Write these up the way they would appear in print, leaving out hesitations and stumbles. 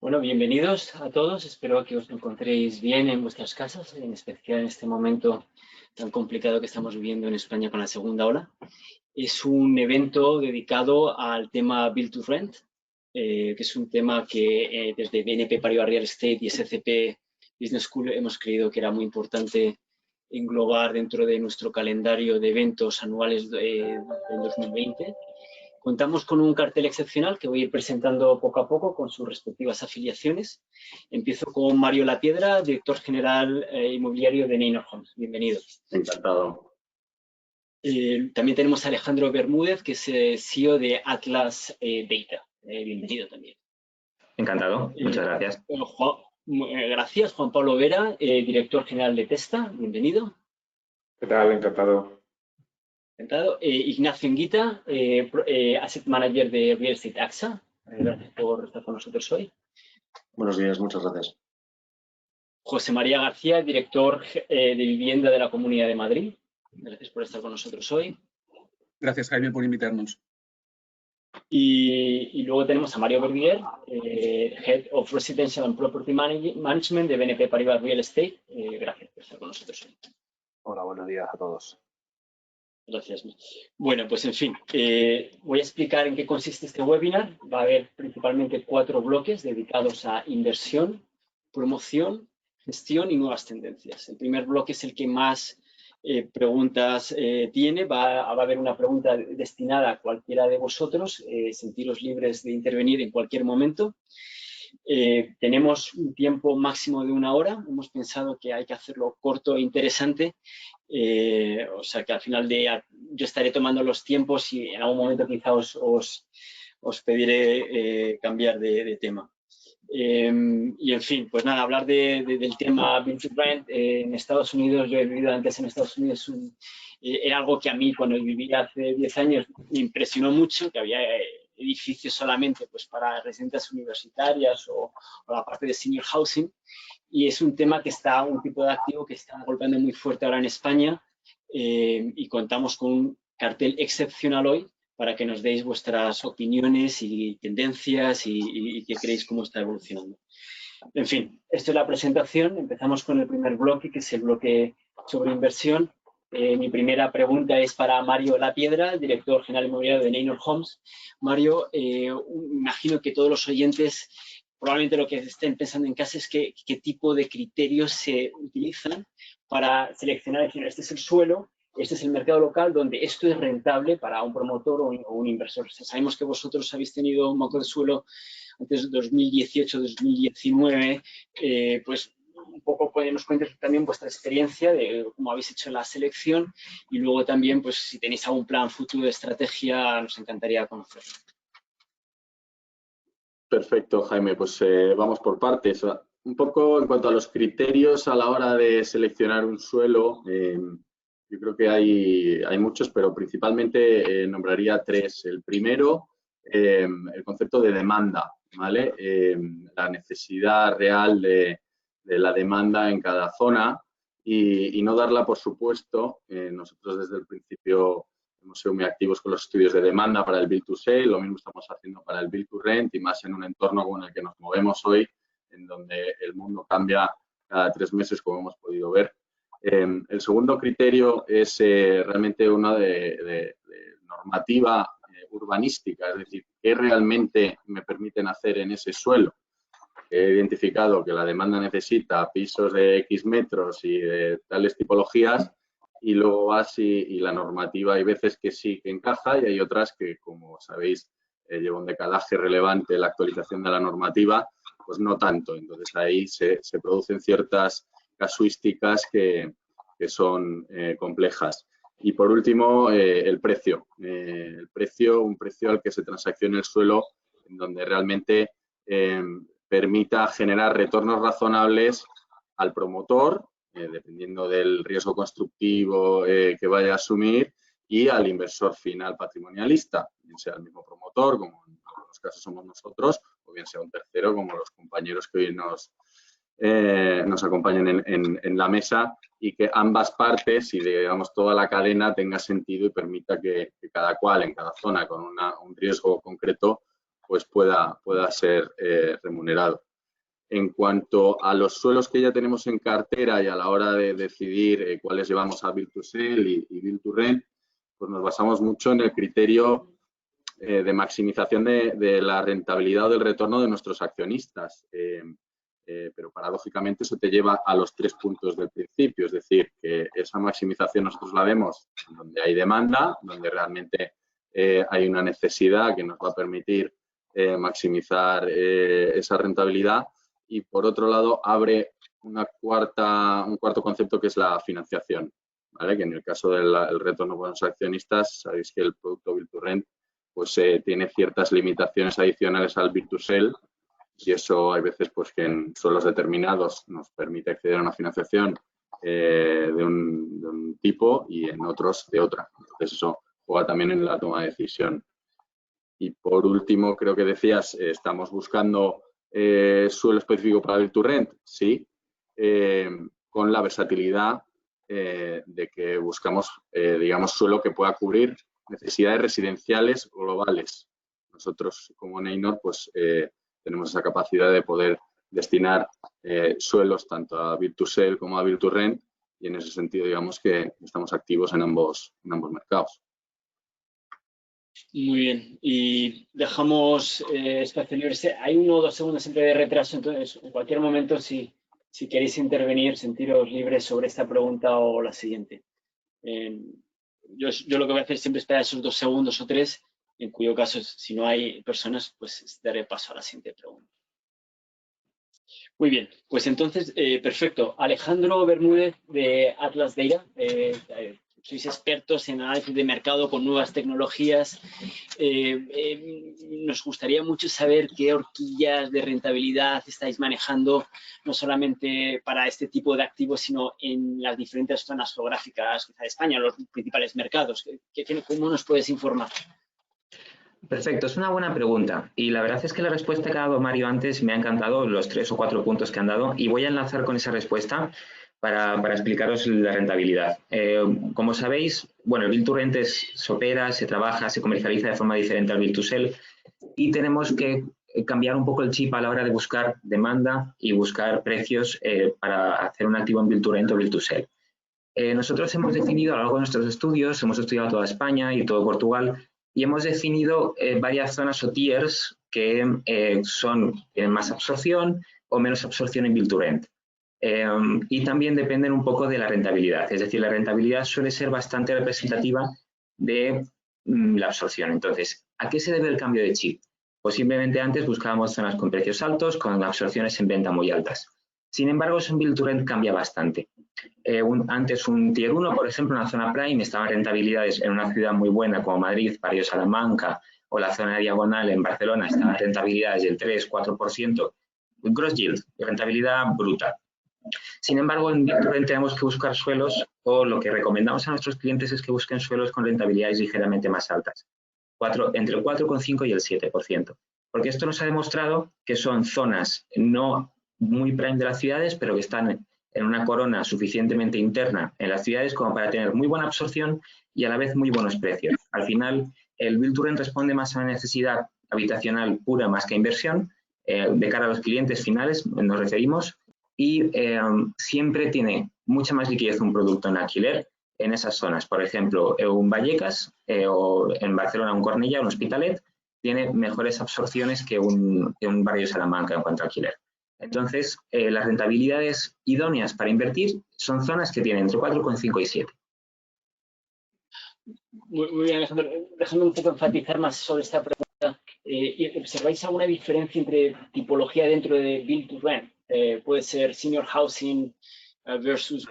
Bueno, bienvenidos a todos. Espero que os encontréis bien en vuestras casas, en especial en este momento tan complicado que estamos viviendo en España con la segunda ola. Es un evento dedicado al tema Build to Rent, que es un tema que desde BNP Paribas Real Estate y SCP Business School hemos creído que era muy importante englobar dentro de nuestro calendario de eventos anuales del 2020. Contamos con un cartel excepcional que voy a ir presentando poco a poco con sus respectivas afiliaciones. Empiezo con Mario Lapiedra, director general inmobiliario de Neinor Homes. Bienvenido. Encantado. También tenemos a Alejandro Bermúdez, que es CEO de Atlas Data. Bienvenido también. Encantado, muchas gracias. Gracias, Juan Pablo Vera, director general de Testa. Bienvenido. ¿Qué tal? Encantado. Encantado. Ignacio Enguita, Asset Manager de Real Estate AXA. Gracias por estar con nosotros hoy. Buenos días, muchas gracias. José María García, director de Vivienda de la Comunidad de Madrid. Gracias por estar con nosotros hoy. Gracias, Jaime, por invitarnos. Y luego tenemos a Mario Verdier, Head of Residential and Property Management de BNP Paribas Real Estate. Gracias por estar con nosotros hoy. Hola, buenos días a todos. Gracias. Bueno, pues en fin, voy a explicar en qué consiste este webinar. Va a haber principalmente 4 bloques dedicados a inversión, promoción, gestión y nuevas tendencias. El primer bloque es el que más preguntas tiene. Va a haber una pregunta destinada a cualquiera de vosotros. Sentiros libres de intervenir en cualquier momento. Tenemos un tiempo máximo de 1 hora. Hemos pensado que hay que hacerlo corto e interesante. O sea que al final yo estaré tomando los tiempos y en algún momento quizá os pediré cambiar de tema. Y en fin, pues nada, hablar del tema Build to Rent en Estados Unidos. Yo he vivido antes en Estados Unidos, era algo que a mí cuando vivía hace 10 años me impresionó mucho, que había edificios solamente pues para residencias universitarias o la parte de senior housing. Y es un tema que está, un tipo de activo que está golpeando muy fuerte ahora en España y contamos con un cartel excepcional hoy para que nos deis vuestras opiniones y tendencias y que creéis cómo está evolucionando. En fin, esto es la presentación. Empezamos con el primer bloque, que es el bloque sobre inversión. Mi primera pregunta es para Mario Lapiedra, director general inmobiliario de Neinor Homes. Mario, imagino que todos los oyentes probablemente lo que estén pensando en casa es qué tipo de criterios se utilizan para seleccionar, decir, este es el suelo, este es el mercado local donde esto es rentable para un promotor o un inversor. O sea, sabemos que vosotros habéis tenido un banco de suelo antes de 2018-2019, pues un poco nos cuentes también vuestra experiencia de cómo habéis hecho la selección y luego también, pues si tenéis algún plan futuro de estrategia, nos encantaría conocerlo. Perfecto, Jaime. Pues vamos por partes. Un poco en cuanto a los criterios a la hora de seleccionar un suelo, yo creo que hay muchos, pero principalmente nombraría 3. El primero, el concepto de demanda, ¿vale? La necesidad real de la demanda en cada zona y no darla por supuesto. Nosotros desde el principio hemos sido muy activos con los estudios de demanda para el Build to Sell, lo mismo estamos haciendo para el Build to Rent y más en un entorno con el que nos movemos hoy, en donde el mundo cambia cada 3 meses, como hemos podido ver. El segundo criterio es realmente una de normativa urbanística, es decir, ¿qué realmente me permiten hacer en ese suelo? He identificado que la demanda necesita pisos de X metros y de tales tipologías, y luego así, y la normativa hay veces que sí que encaja y hay otras que, como sabéis, lleva un decalaje relevante la actualización de la normativa, pues no tanto. Entonces ahí se producen ciertas casuísticas que son complejas. Y por último, el precio. Un precio al que se transaccione el suelo, en donde realmente permita generar retornos razonables al promotor, dependiendo del riesgo constructivo que vaya a asumir, y al inversor final patrimonialista, bien sea el mismo promotor, como en algunos casos somos nosotros, o bien sea un tercero, como los compañeros que hoy nos acompañan en la mesa, y que ambas partes y digamos toda la cadena tenga sentido y permita que cada cual en cada zona con un riesgo concreto pues pueda ser remunerado. En cuanto a los suelos que ya tenemos en cartera y a la hora de decidir cuáles llevamos a Build to Sell y Build to Rent, pues nos basamos mucho en el criterio de maximización de la rentabilidad o del retorno de nuestros accionistas. Pero paradójicamente eso te lleva a los 3 puntos del principio, es decir, que esa maximización nosotros la vemos donde hay demanda, donde realmente hay una necesidad que nos va a permitir maximizar esa rentabilidad, y por otro lado abre un cuarto concepto, que es la financiación, ¿vale? Que en el caso del retorno con los accionistas, sabéis que el producto Build to Rent pues tiene ciertas limitaciones adicionales al Build to Sell, y eso hay veces pues que en suelos determinados nos permite acceder a una financiación de un tipo y en otros de otra. Entonces eso juega también en la toma de decisión. Y por último, creo que decías, estamos buscando suelo específico para Build to Rent, sí, con la versatilidad de que buscamos, digamos, suelo que pueda cubrir necesidades residenciales globales. Nosotros, como Neinor, pues tenemos esa capacidad de poder destinar suelos tanto a Build to Sell como a Build to Rent, y en ese sentido, digamos que estamos activos en ambos mercados. Muy bien, y dejamos espacio libre. Hay 1 o 2 segundos siempre de retraso, entonces en cualquier momento, si queréis intervenir, sentiros libres sobre esta pregunta o la siguiente. Yo lo que voy a hacer es siempre esperar esos 2 segundos o 3, en cuyo caso, si no hay personas, pues daré paso a la siguiente pregunta. Muy bien, pues entonces, perfecto. Alejandro Bermúdez, de Atlas Data. Sois expertos en análisis de mercado con nuevas tecnologías. Nos gustaría mucho saber qué horquillas de rentabilidad estáis manejando, no solamente para este tipo de activos, sino en las diferentes zonas geográficas de España, los principales mercados. ¿Cómo nos puedes informar? Perfecto, es una buena pregunta, y la verdad es que la respuesta que ha dado Mario antes me ha encantado, los 3 o 4 puntos que han dado, y voy a enlazar con esa respuesta para explicaros la rentabilidad. Como sabéis, bueno, el Build to Rent se opera, se trabaja, se comercializa de forma diferente al Build to Sell, y tenemos que cambiar un poco el chip a la hora de buscar demanda y buscar precios para hacer un activo en Build to Rent o Build to Sell. Nosotros hemos definido a lo largo de nuestros estudios, hemos estudiado toda España y todo Portugal, y hemos definido varias zonas o tiers que tienen más absorción o menos absorción en Build to Rent. Y también dependen un poco de la rentabilidad, es decir, la rentabilidad suele ser bastante representativa de la absorción. Entonces, ¿a qué se debe el cambio de chip? Pues simplemente antes buscábamos zonas con precios altos, con absorciones en venta muy altas. Sin embargo, eso en Build to Rent cambia bastante. Antes un Tier 1, por ejemplo, una zona Prime, estaban rentabilidades en una ciudad muy buena como Madrid, Barrio Salamanca, o la zona Diagonal en Barcelona, estaban rentabilidades del 3-4%, gross yield, rentabilidad bruta. Sin embargo, en Build to Rent tenemos que buscar suelos, o lo que recomendamos a nuestros clientes es que busquen suelos con rentabilidades ligeramente más altas, entre el 4,5 y el 7%, porque esto nos ha demostrado que son zonas no muy prime de las ciudades, pero que están en una corona suficientemente interna en las ciudades como para tener muy buena absorción y a la vez muy buenos precios. Al final, el Build to Rent responde más a una necesidad habitacional pura más que a inversión, de cara a los clientes finales nos referimos, y siempre tiene mucha más liquidez un producto en alquiler en esas zonas. Por ejemplo, un Vallecas o en Barcelona un Cornellà, un Hospitalet, tiene mejores absorciones que un barrio Salamanca en cuanto a alquiler. Entonces, las rentabilidades idóneas para invertir son zonas que tienen entre 4,5 y 7. Muy bien, Alejandro. Déjame un poco enfatizar más sobre esta pregunta. ¿Observáis alguna diferencia entre tipología dentro de Build to Rent? Puede ser senior housing versus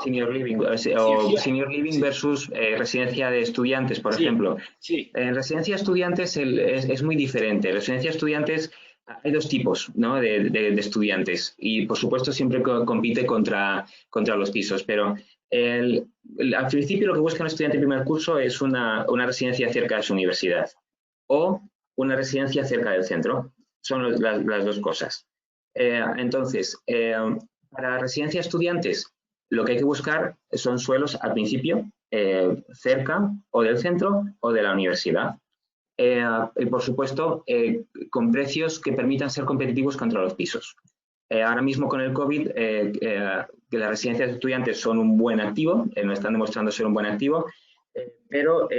senior living, o senior living versus residencia de estudiantes, por ejemplo. Sí. En residencia de estudiantes es muy diferente. En residencia de estudiantes hay 2 tipos, ¿no?, de estudiantes, y por supuesto siempre compite contra los pisos, pero al principio lo que busca un estudiante de primer curso es una residencia cerca de su universidad o una residencia cerca del centro. Son las 2 cosas. Entonces, para residencia de estudiantes, lo que hay que buscar son suelos al principio cerca o del centro o de la universidad. y por supuesto con precios que permitan ser competitivos contra los pisos. Ahora mismo con el COVID, que las residencias de estudiantes son un buen activo, no están demostrando ser un buen activo, pero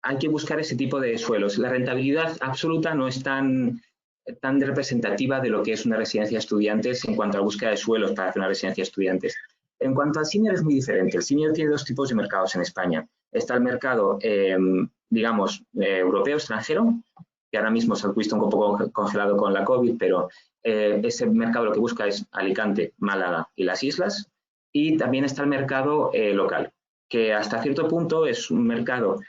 hay que buscar ese tipo de suelos. La rentabilidad absoluta no es tan representativa de lo que es una residencia de estudiantes en cuanto a la búsqueda de suelos para hacer una residencia de estudiantes. En cuanto al senior es muy diferente. El senior tiene dos tipos de mercados en España. Está el mercado, digamos, europeo, extranjero, que ahora mismo se ha visto un poco congelado con la COVID, pero ese mercado lo que busca es Alicante, Málaga y las islas. Y también está el mercado local, que hasta cierto punto es un mercado.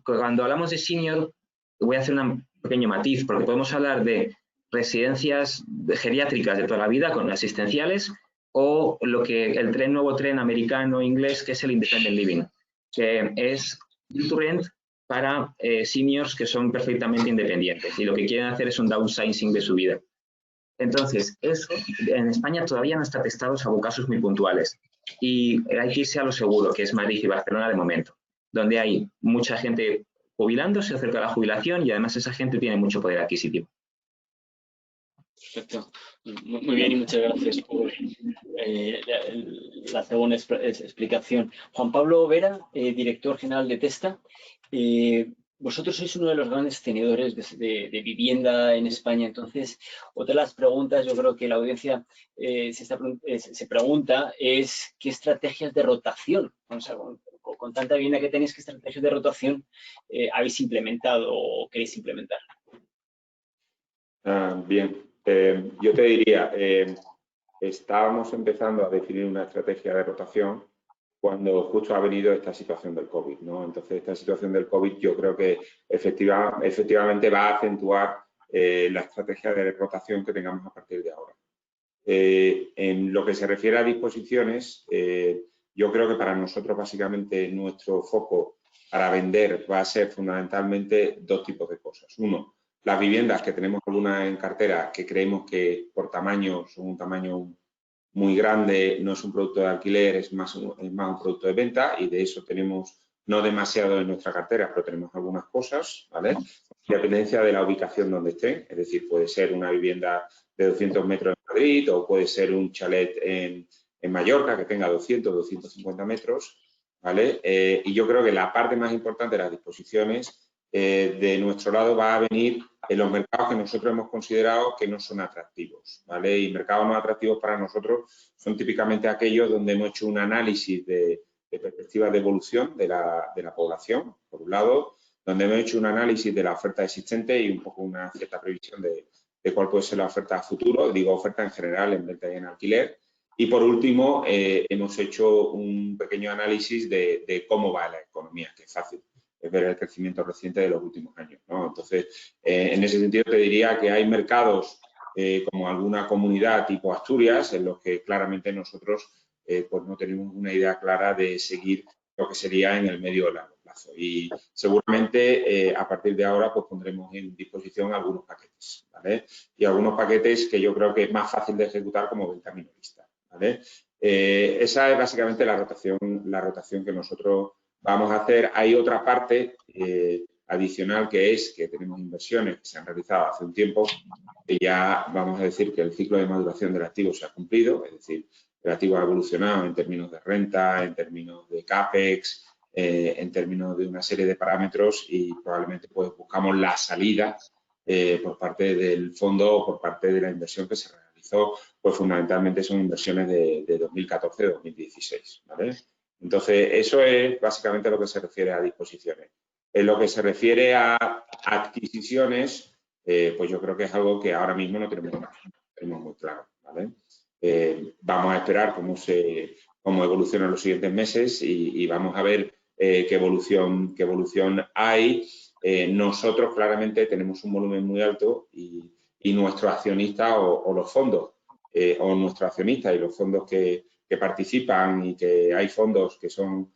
Cuando hablamos de senior, voy a hacer un pequeño matiz, porque podemos hablar de residencias geriátricas de toda la vida, con asistenciales, o lo que el nuevo tren americano inglés, que es el independent living, que es build to rent para seniors que son perfectamente independientes y lo que quieren hacer es un downsizing de su vida. Entonces, eso en España todavía no está testado, salvo casos muy puntuales. Y hay que irse a lo seguro, que es Madrid y Barcelona de momento, donde hay mucha gente jubilándose cerca de la jubilación y además esa gente tiene mucho poder adquisitivo. Perfecto. Muy bien y muchas gracias por la segunda explicación. Juan Pablo Vera, director general de Testa. Vosotros sois uno de los grandes tenedores de vivienda en España. Entonces, otra de las preguntas, yo creo que la audiencia se pregunta es ¿qué estrategias de rotación? O sea, con tanta vivienda que tenéis, ¿qué estrategias de rotación habéis implementado o queréis implementar? Bien, yo te diría, estábamos empezando a definir una estrategia de rotación cuando justo ha venido esta situación del COVID, ¿no? Entonces, esta situación del COVID yo creo que efectivamente va a acentuar la estrategia de rotación que tengamos a partir de ahora. En lo que se refiere a disposiciones, yo creo que para nosotros básicamente nuestro foco para vender va a ser fundamentalmente dos tipos de cosas. Uno, las viviendas que tenemos algunas en cartera que creemos que por tamaño son un tamaño muy grande, no es un producto de alquiler, es más un producto de venta y de eso tenemos no demasiado en nuestra cartera, pero tenemos algunas cosas, ¿vale? Dependencia de la ubicación donde estén, es decir, puede ser una vivienda de 200 metros en Madrid o puede ser un chalet en Mallorca que tenga 200, 250 metros, ¿vale? Y yo creo que la parte más importante de las disposiciones de nuestro lado va a venir en los mercados que nosotros hemos considerado que no son atractivos, ¿vale? Y mercados no atractivos para nosotros son típicamente aquellos donde hemos hecho un análisis de perspectiva de evolución de la población, por un lado, donde hemos hecho un análisis de la oferta existente y un poco una cierta previsión de cuál puede ser la oferta a futuro, digo oferta en general en venta y en alquiler. Y por último, hemos hecho un pequeño análisis de cómo va la economía, que es fácil. Es ver el crecimiento reciente de los últimos años, ¿no? Entonces, en ese sentido te diría que hay mercados como alguna comunidad tipo Asturias en los que claramente nosotros pues no tenemos una idea clara de seguir lo que sería en el medio o largo plazo. Y seguramente a partir de ahora pues pondremos en disposición algunos paquetes, ¿vale? Y algunos paquetes que yo creo que es más fácil de ejecutar como venta minorista, ¿vale? Esa es básicamente la rotación que nosotros vamos a hacer. Hay otra parte adicional que es que tenemos inversiones que se han realizado hace un tiempo que ya vamos a decir que el ciclo de maduración del activo se ha cumplido, es decir, el activo ha evolucionado en términos de renta, en términos de CAPEX, en términos de una serie de parámetros y probablemente pues buscamos la salida por parte del fondo o por parte de la inversión que se realizó, pues fundamentalmente son inversiones de 2014-2016, ¿vale? Entonces, eso es básicamente lo que se refiere a disposiciones. En lo que se refiere a adquisiciones, pues yo creo que es algo que ahora mismo no tenemos muy claro, ¿vale? Vamos a esperar cómo evolucionan los siguientes meses y vamos a ver qué evolución hay. Nosotros claramente tenemos un volumen muy alto y nuestros accionistas o los fondos o nuestros accionistas y los fondos que participan y que hay fondos que son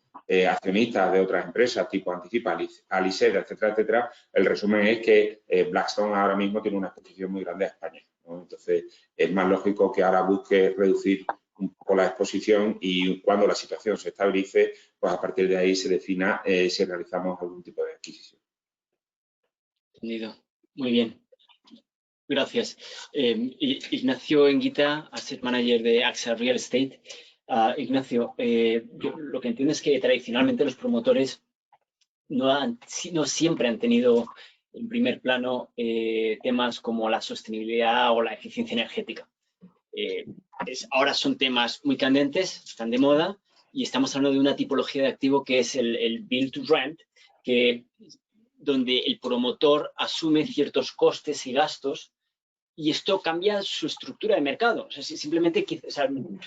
accionistas de otras empresas tipo Anticipa, Aliseda, etcétera, etcétera, el resumen es que Blackstone ahora mismo tiene una exposición muy grande a España, ¿no? Entonces, es más lógico que ahora busque reducir un poco la exposición y cuando la situación se estabilice, pues a partir de ahí se defina si realizamos algún tipo de adquisición. Entendido. Muy bien. Gracias. Ignacio Enguita, Asset Manager de AXA Real Estate. Ignacio, yo lo que entiendo es que tradicionalmente los promotores no siempre han tenido en primer plano temas como la sostenibilidad o la eficiencia energética. Ahora son temas muy candentes, están de moda, y estamos hablando de una tipología de activo que es el Build to Rent, donde el promotor asume ciertos costes y gastos, y esto cambia su estructura de mercado. O sea, simplemente,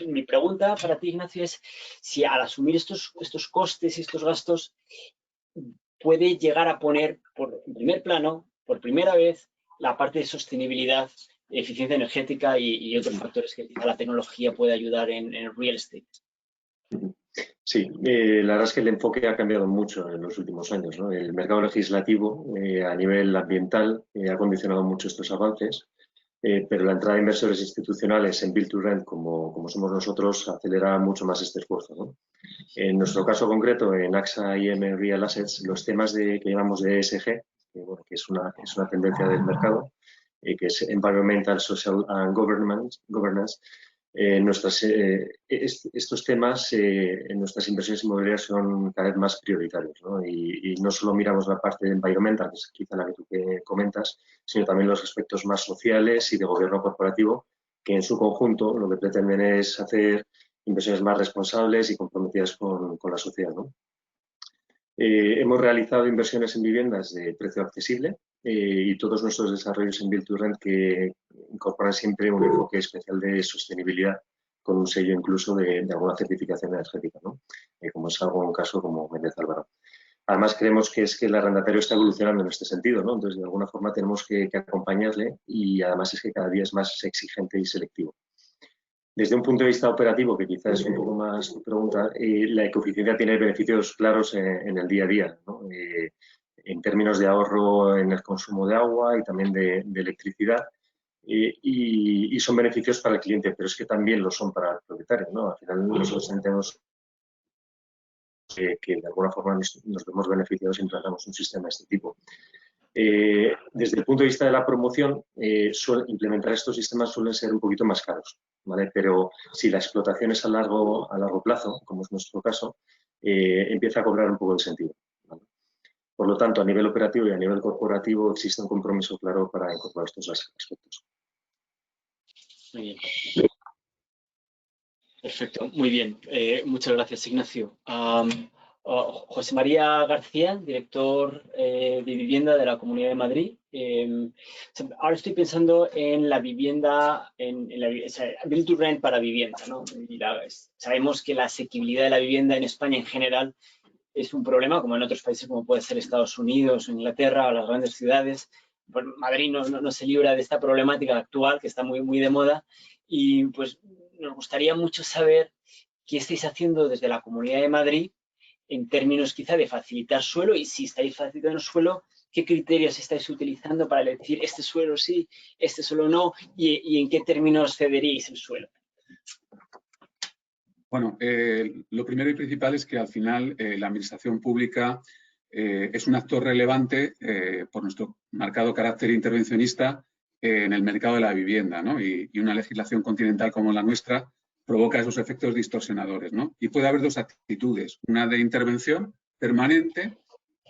mi pregunta para ti, Ignacio, es si al asumir estos costes y estos gastos puede llegar a poner en primer plano, por primera vez, la parte de sostenibilidad, eficiencia energética y otros factores que quizá la tecnología puede ayudar en el real estate. Sí, la verdad es que el enfoque ha cambiado mucho en los últimos años, ¿no? El mercado legislativo a nivel ambiental ha condicionado mucho estos avances, pero la entrada de inversores institucionales en Build to Rent, como somos nosotros, acelera mucho más este esfuerzo, ¿no? En nuestro caso concreto, en AXA IM Real Assets, los temas que llamamos de ESG, que es una tendencia del mercado, que es Environmental, Social and Governance, estos temas en nuestras inversiones inmobiliarias son cada vez más prioritarios, ¿no? Y no solo miramos la parte de environmental, que es quizá la que tú comentas, sino también los aspectos más sociales y de gobierno corporativo, que en su conjunto lo que pretenden es hacer inversiones más responsables y comprometidas con la sociedad, ¿no? Hemos realizado inversiones en viviendas de precio accesible y todos nuestros desarrollos en Build to Rent que incorporan siempre un enfoque especial de sostenibilidad con un sello incluso de alguna certificación energética, ¿no? Como es un caso como Méndez Álvaro. Además, creemos que es que el arrendatario está evolucionando en este sentido, ¿no? Entonces, de alguna forma tenemos que acompañarle y además es que cada día es más exigente y selectivo. Desde un punto de vista operativo, que quizás es un poco más tu pregunta, la ecoeficiencia tiene beneficios claros en el día a día, ¿no? En términos de ahorro en el consumo de agua y también de electricidad, y son beneficios para el cliente, pero es que también lo son para el propietario, ¿no? Al final nosotros entendemos que de alguna forma nos vemos beneficiados si implantamos un sistema de este tipo. Desde el punto de vista de la promoción, implementar estos sistemas suelen ser un poquito más caros, ¿vale? Pero si la explotación es a largo plazo, como es nuestro caso, empieza a cobrar un poco de sentido, ¿vale? Por lo tanto, a nivel operativo y a nivel corporativo existe un compromiso claro para incorporar estos aspectos. Muy bien. Perfecto, muy bien. Muchas gracias, Ignacio. José María García, director de vivienda de la Comunidad de Madrid. Ahora estoy pensando en la vivienda, Build to Rent para vivienda, ¿no? Sabemos que la asequibilidad de la vivienda en España en general es un problema, como en otros países como puede ser Estados Unidos o Inglaterra o las grandes ciudades. Pues Madrid no se libra de esta problemática actual que está muy de moda, y pues nos gustaría mucho saber qué estáis haciendo desde la Comunidad de Madrid en términos quizá de facilitar suelo, y si estáis facilitando suelo, qué criterios estáis utilizando para decir este suelo sí, este suelo no, y en qué términos cederíais el suelo. Bueno, lo primero y principal es que al final la administración pública es un actor relevante por nuestro marcado carácter intervencionista en el mercado de la vivienda, ¿no? Y una legislación continental como la nuestra provoca esos efectos distorsionadores, ¿no? Y puede haber dos actitudes, una de intervención permanente,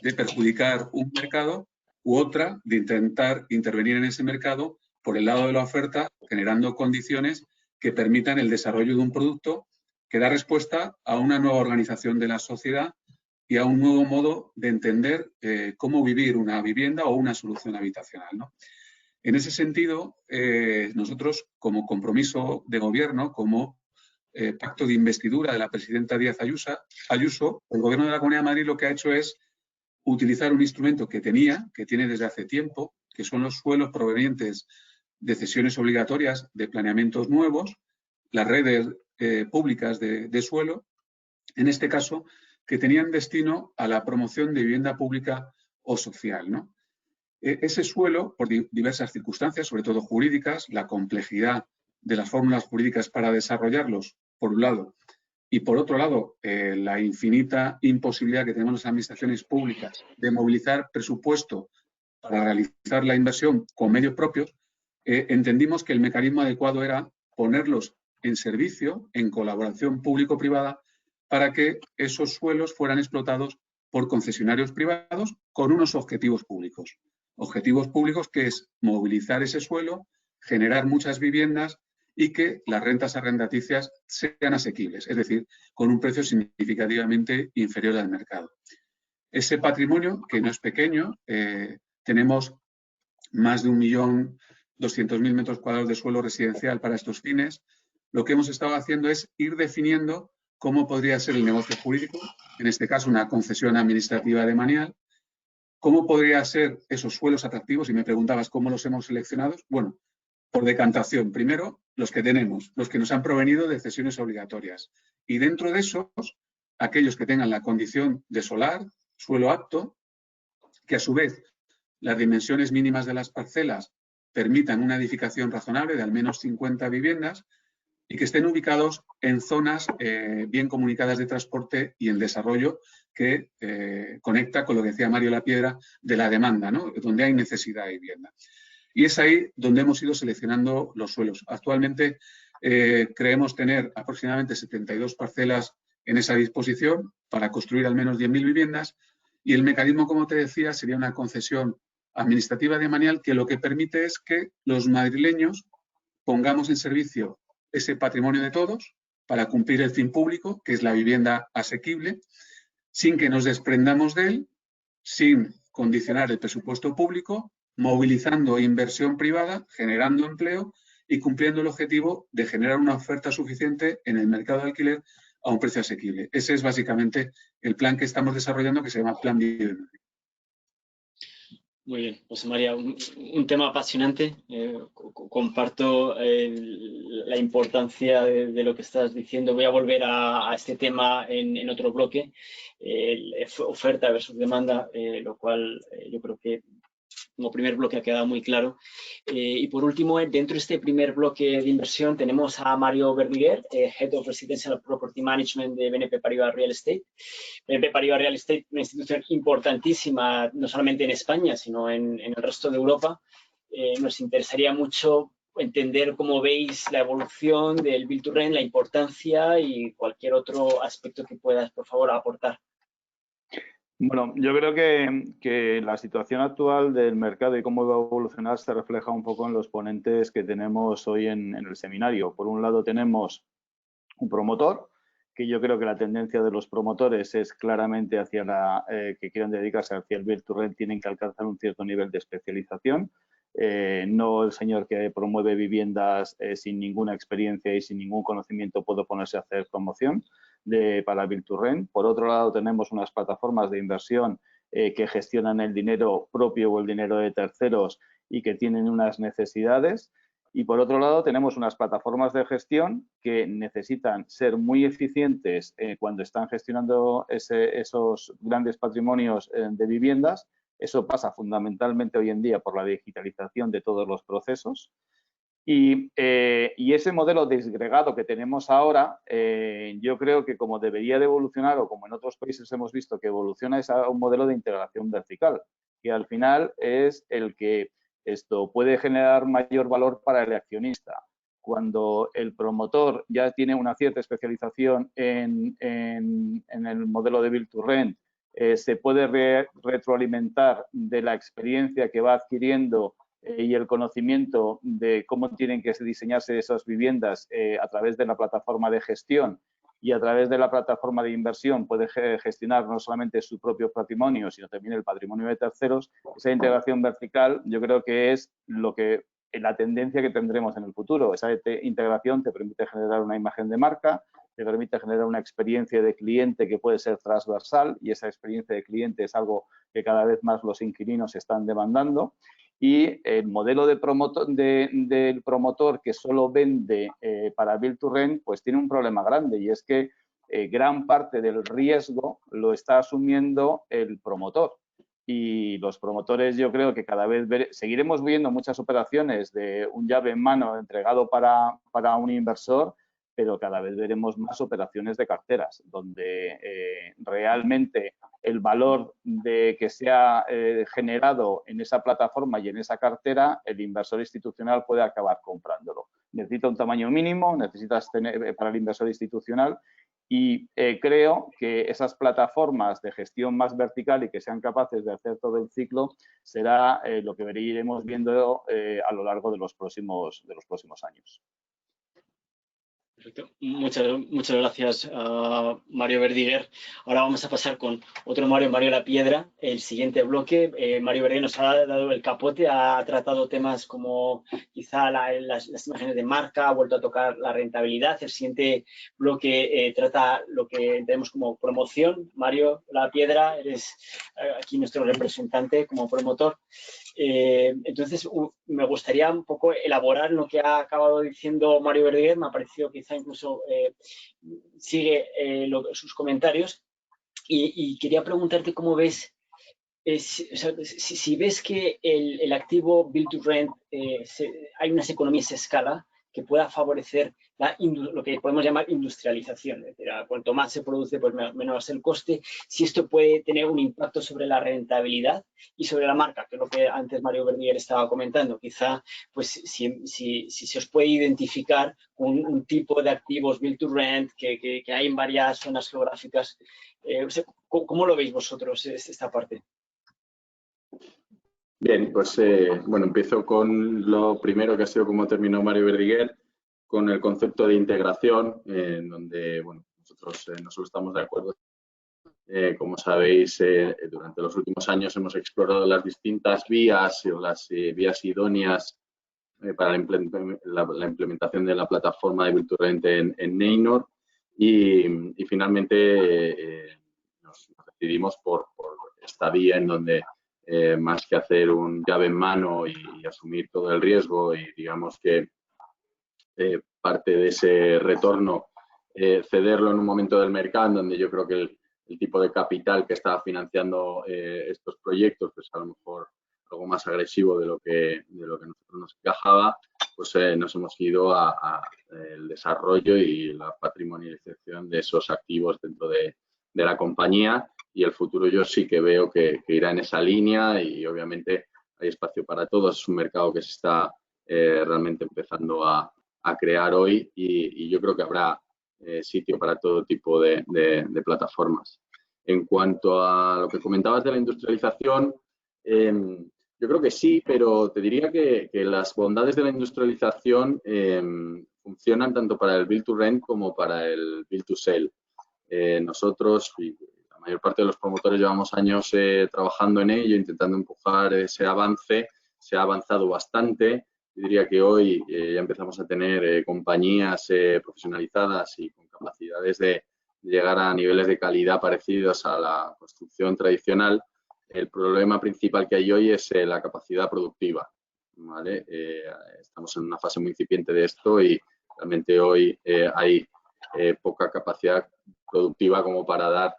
de perjudicar un mercado, u otra de intentar intervenir en ese mercado por el lado de la oferta, generando condiciones que permitan el desarrollo de un producto que da respuesta a una nueva organización de la sociedad y a un nuevo modo de entender cómo vivir una vivienda o una solución habitacional, ¿no? En ese sentido, nosotros, como compromiso de gobierno, como pacto de investidura de la presidenta Díaz Ayuso, el Gobierno de la Comunidad de Madrid lo que ha hecho es utilizar un instrumento que tiene desde hace tiempo, que son los suelos provenientes de cesiones obligatorias de planeamientos nuevos, las redes públicas de suelo, en este caso, que tenían destino a la promoción de vivienda pública o social, ¿no? Ese suelo, por diversas circunstancias, sobre todo jurídicas, la complejidad de las fórmulas jurídicas para desarrollarlos, por un lado, y por otro lado, la infinita imposibilidad que tenemos las administraciones públicas de movilizar presupuesto para realizar la inversión con medios propios, entendimos que el mecanismo adecuado era ponerlos en servicio, en colaboración público-privada, para que esos suelos fueran explotados por concesionarios privados con unos objetivos públicos. Objetivos públicos que es movilizar ese suelo, generar muchas viviendas y que las rentas arrendaticias sean asequibles, es decir, con un precio significativamente inferior al mercado. Ese patrimonio, que no es pequeño, tenemos más de 1.200.000 metros cuadrados de suelo residencial para estos fines. Lo que hemos estado haciendo es ir definiendo cómo podría ser el negocio jurídico, en este caso una concesión administrativa de manial, cómo podría ser esos suelos atractivos, y me preguntabas cómo los hemos seleccionado. Bueno, por decantación. Primero, los que tenemos, los que nos han provenido de cesiones obligatorias. Y dentro de esos, aquellos que tengan la condición de solar, suelo apto, que a su vez las dimensiones mínimas de las parcelas permitan una edificación razonable de al menos 50 viviendas y que estén ubicados en zonas bien comunicadas de transporte y en desarrollo que conecta con lo que decía Mario Lapiedra de la demanda, ¿no? Donde hay necesidad de vivienda. Y es ahí donde hemos ido seleccionando los suelos. Actualmente creemos tener aproximadamente 72 parcelas en esa disposición para construir al menos 10.000 viviendas y el mecanismo, como te decía, sería una concesión administrativa de manial que lo que permite es que los madrileños pongamos en servicio ese patrimonio de todos para cumplir el fin público, que es la vivienda asequible, sin que nos desprendamos de él, sin condicionar el presupuesto público, movilizando inversión privada, generando empleo y cumpliendo el objetivo de generar una oferta suficiente en el mercado de alquiler a un precio asequible. Ese es básicamente el plan que estamos desarrollando, que se llama Plan Vivienda. Muy bien, José María, un tema apasionante. Comparto la importancia de lo que estás diciendo. Voy a volver a este tema en otro bloque, oferta versus demanda, lo cual yo creo que como primer bloque ha quedado muy claro. Y por último, dentro de este primer bloque de inversión tenemos a Mario Verdiguer, Head of Residential Property Management de BNP Paribas Real Estate. BNP Paribas Real Estate, una institución importantísima, no solamente en España, sino en el resto de Europa. Nos interesaría mucho entender cómo veis la evolución del Build to Rent, la importancia y cualquier otro aspecto que puedas, por favor, aportar. Bueno, yo creo que la situación actual del mercado y cómo va a evolucionar se refleja un poco en los ponentes que tenemos hoy en el seminario. Por un lado tenemos un promotor, que yo creo que la tendencia de los promotores es claramente hacia que quieran dedicarse hacia el Build to Rent, tienen que alcanzar un cierto nivel de especialización. No el señor que promueve viviendas sin ninguna experiencia y sin ningún conocimiento puede ponerse a hacer promoción para Build to Rent. Por otro lado, tenemos unas plataformas de inversión que gestionan el dinero propio o el dinero de terceros y que tienen unas necesidades. Y por otro lado, tenemos unas plataformas de gestión que necesitan ser muy eficientes cuando están gestionando esos grandes patrimonios de viviendas. Eso pasa fundamentalmente hoy en día por la digitalización de todos los procesos. Y ese modelo disgregado que tenemos ahora, yo creo que como debería de evolucionar o como en otros países hemos visto que evoluciona, es a un modelo de integración vertical, que al final es el que esto puede generar mayor valor para el accionista. Cuando el promotor ya tiene una cierta especialización en el modelo de Build to Rent, se puede retroalimentar de la experiencia que va adquiriendo y el conocimiento de cómo tienen que diseñarse esas viviendas a través de la plataforma de gestión y a través de la plataforma de inversión puede gestionar no solamente su propio patrimonio, sino también el patrimonio de terceros. Esa integración vertical yo creo que es la tendencia que tendremos en el futuro. Esa integración te permite generar una imagen de marca, te permite generar una experiencia de cliente que puede ser transversal y esa experiencia de cliente es algo que cada vez más los inquilinos están demandando. Y el modelo del promotor que solo vende para Build to Rent, pues tiene un problema grande y es que gran parte del riesgo lo está asumiendo el promotor. Y los promotores yo creo que cada vez seguiremos viendo muchas operaciones de un llave en mano entregado para un inversor, pero cada vez veremos más operaciones de carteras, donde realmente el valor de que sea generado en esa plataforma y en esa cartera, el inversor institucional puede acabar comprándolo. Necesita un tamaño mínimo, necesitas tener para el inversor institucional y creo que esas plataformas de gestión más vertical y que sean capaces de hacer todo el ciclo será lo que iremos viendo a lo largo de los próximos años. Perfecto. Muchas gracias, Mario Verdiguer. Ahora vamos a pasar con otro Mario La Piedra, el siguiente bloque. Mario Verdiguer nos ha dado el capote, ha tratado temas como quizá las imágenes de marca, ha vuelto a tocar la rentabilidad. El siguiente bloque trata lo que tenemos como promoción. Mario La Piedra, eres aquí nuestro representante como promotor. Entonces, me gustaría un poco elaborar lo que ha acabado diciendo Mario Verdiguer. Me ha parecido quizá incluso sigue sus comentarios y quería preguntarte cómo ves, si ves que el activo Build to Rent, hay unas economías de escala que pueda favorecer lo que podemos llamar industrialización. Es decir, cuanto más se produce, pues menos el coste. Si esto puede tener un impacto sobre la rentabilidad y sobre la marca, que es lo que antes Mario Verdiguer estaba comentando. Quizá, pues, si se os puede identificar un tipo de activos Build to Rent que hay en varias zonas geográficas. ¿Cómo lo veis vosotros esta parte? Bien, pues bueno, empiezo con lo primero que ha sido como terminó Mario Verdiguer, con el concepto de integración, en donde bueno, nosotros no solo estamos de acuerdo. Como sabéis, durante los últimos años hemos explorado las distintas vías o las vías idóneas para la implementación de la plataforma de Build to Rent en Neynor y finalmente nos decidimos por esta vía en donde más que hacer un llave en mano y asumir todo el riesgo y digamos que parte de ese retorno cederlo en un momento del mercado en donde yo creo que el tipo de capital que estaba financiando estos proyectos, pues a lo mejor algo más agresivo de lo que nosotros nos encajaba, pues nos hemos ido a el desarrollo y la patrimonialización de esos activos dentro de la compañía y el futuro yo sí que veo que irá en esa línea y obviamente hay espacio para todos, es un mercado que se está realmente empezando a crear hoy y yo creo que habrá sitio para todo tipo de plataformas. En cuanto a lo que comentabas de la industrialización, yo creo que sí, pero te diría que las bondades de la industrialización funcionan tanto para el Build to Rent como para el Build to Sell. Nosotros, y la mayor parte de los promotores, llevamos años trabajando en ello, intentando empujar ese avance. Se ha avanzado bastante. Yo diría que hoy ya empezamos a tener compañías profesionalizadas y con capacidades de llegar a niveles de calidad parecidos a la construcción tradicional. El problema principal que hay hoy es la capacidad productiva, ¿vale? Estamos en una fase muy incipiente de esto y realmente hoy hay poca capacidad productiva como para dar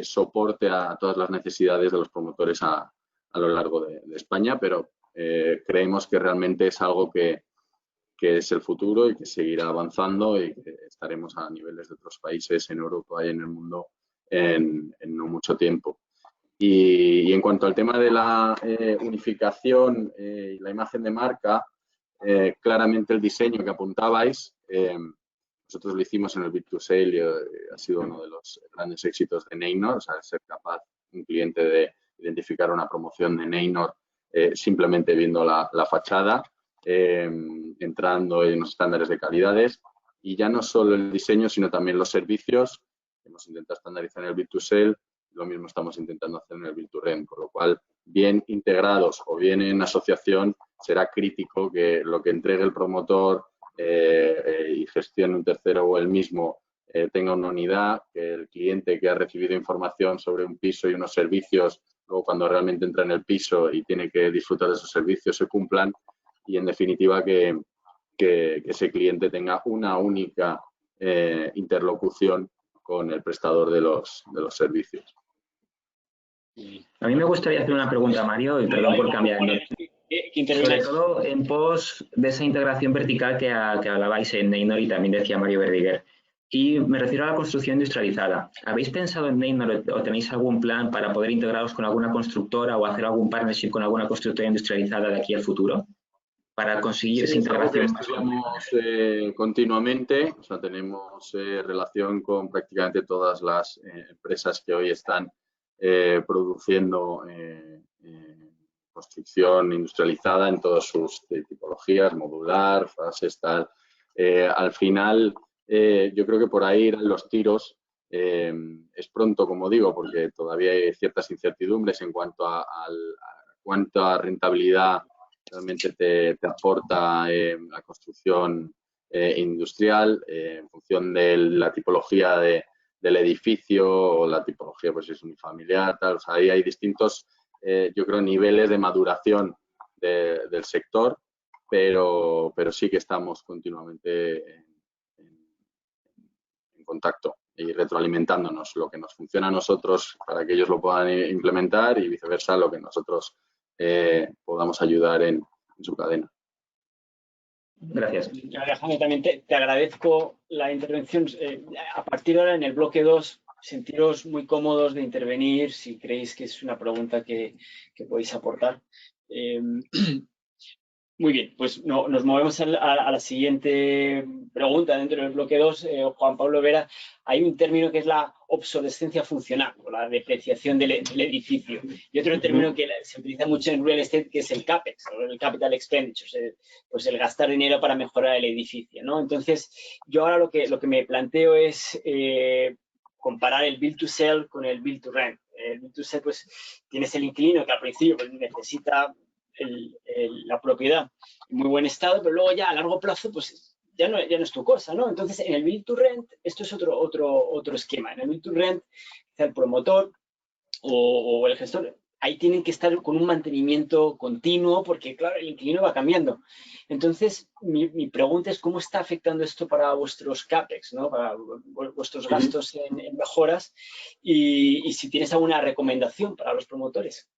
soporte a todas las necesidades de los promotores a lo largo de España, pero creemos que realmente es algo que es el futuro y que seguirá avanzando y que estaremos a niveles de otros países en Europa y en el mundo en no mucho tiempo. Y en cuanto al tema de la unificación y la imagen de marca, claramente el diseño que apuntabais, nosotros lo hicimos en el Build to Sell y ha sido uno de los grandes éxitos de Neynor, o sea, ser capaz un cliente de identificar una promoción de Neynor simplemente viendo la fachada, entrando en los estándares de calidades y ya no solo el diseño, sino también los servicios. Hemos intentado estandarizar en el Build to Sell, lo mismo estamos intentando hacer en el Build to Rent, con lo cual, bien integrados o bien en asociación, será crítico que lo que entregue el promotor y gestione un tercero o el mismo tenga una unidad, que el cliente que ha recibido información sobre un piso y unos servicios, luego cuando realmente entra en el piso y tiene que disfrutar de esos servicios, se cumplan y, en definitiva, que ese cliente tenga una única interlocución con el prestador de los servicios. A mí me gustaría hacer una pregunta, Mario, y perdón por cambiar. Sobre todo en pos de esa integración vertical que hablabais en Neynor y también decía Mario Verdiguer. Y me refiero a la construcción industrializada. ¿Habéis pensado en Neynor o tenéis algún plan para poder integraros con alguna constructora o hacer algún partnership con alguna constructora industrializada de aquí al futuro? Para conseguir esa integración más estudiamos continuamente, o sea, tenemos relación con prácticamente todas las empresas que hoy están produciendo construcción industrializada en todas sus tipologías, modular, fases, tal. Al final, yo creo que por ahí irán los tiros. Es pronto, como digo, porque todavía hay ciertas incertidumbres en cuanto a cuánta rentabilidad realmente te aporta la construcción industrial en función de la tipología del edificio o la tipología, pues si es unifamiliar, tal. O sea, ahí hay distintos, yo creo, niveles de maduración del sector, pero sí que estamos continuamente en contacto y retroalimentándonos, lo que nos funciona a nosotros para que ellos lo puedan implementar y viceversa, lo que nosotros podamos ayudar en su cadena. Gracias. Alejandro, también te agradezco la intervención. A partir de ahora, en el bloque 2, sentiros muy cómodos de intervenir si creéis que es una pregunta que podéis aportar. Muy bien, pues nos movemos a la siguiente pregunta dentro del bloque 2. Juan Pablo Vera, hay un término que es la obsolescencia funcional o la depreciación del edificio. Y otro término que se utiliza mucho en real estate, que es el CAPEX, o el Capital Expenditure, pues el gastar dinero para mejorar el edificio, ¿no? Entonces, yo ahora lo que me planteo es comparar el build to sell con el build to rent. El build to sell, pues tienes el inquilino que al principio pues, necesita la propiedad en muy buen estado, pero luego ya a largo plazo pues ya no es tu cosa, ¿no? Entonces en el build to rent esto es otro esquema. En el build to rent el promotor o el gestor ahí tienen que estar con un mantenimiento continuo porque claro el inquilino va cambiando. Entonces mi pregunta es cómo está afectando esto para vuestros CAPEX, ¿no? Para vuestros gastos en mejoras y si tienes alguna recomendación para los promotores.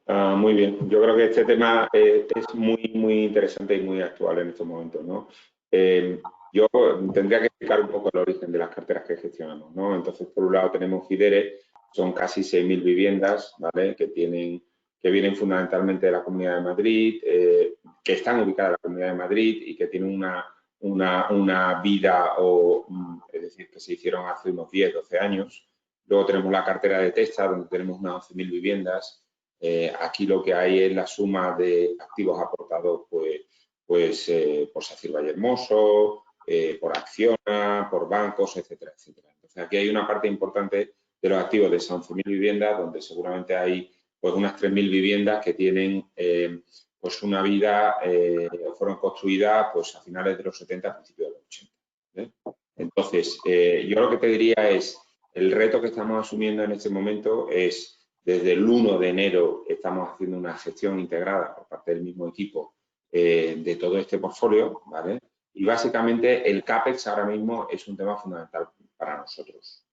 Muy bien, yo creo que este tema es muy interesante y muy actual en estos momentos, ¿no? Yo tendría que explicar un poco el origen de las carteras que gestionamos, ¿no? Entonces, por un lado tenemos FIDERE, son casi 6.000 viviendas, ¿vale? Que vienen fundamentalmente de la Comunidad de Madrid, que están ubicadas en la Comunidad de Madrid y que tienen una vida, es decir, que se hicieron hace unos 10, 12 años. Luego tenemos la cartera de Testa, donde tenemos unas 11.000 viviendas. Aquí lo que hay es la suma de activos aportados pues por Sacyr Vallehermoso, por Acciona, por bancos, etcétera, etcétera. Entonces, aquí hay una parte importante de los activos de esas 11.000 viviendas, donde seguramente hay pues unas 3.000 viviendas que tienen pues una vida, fueron construidas pues a finales de los 70, a principios de los 80. ¿eh? Entonces, yo lo que te diría es, el reto que estamos asumiendo en este momento es desde el 1 de enero estamos haciendo una gestión integrada por parte del mismo equipo de todo este portfolio, ¿vale? Y básicamente el CAPEX ahora mismo es un tema fundamental para nosotros.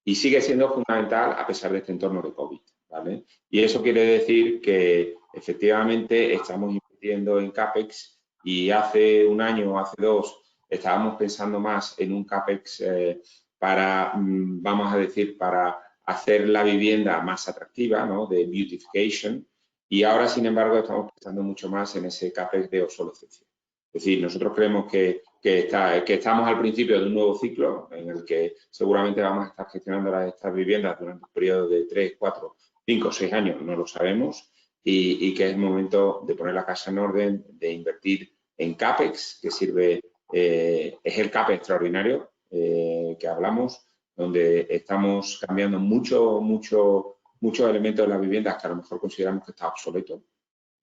Y sigue siendo fundamental a pesar de este entorno de COVID, ¿vale? Y eso quiere decir que efectivamente estamos invirtiendo en CAPEX y hace un año o hace dos estábamos pensando más en un CAPEX para, vamos a decir, para hacer la vivienda más atractiva, ¿no? De beautification, y ahora, sin embargo, estamos pensando mucho más en ese CAPEX de obsolescencia. Es decir, nosotros creemos que estamos al principio de un nuevo ciclo en el que seguramente vamos a estar gestionando estas viviendas durante un periodo de 3, 4, 5, 6 años, no lo sabemos, y que es momento de poner la casa en orden, de invertir en CAPEX, que sirve, es el CAPEX extraordinario que hablamos, donde estamos cambiando muchos elementos de las viviendas que a lo mejor consideramos que está obsoleto,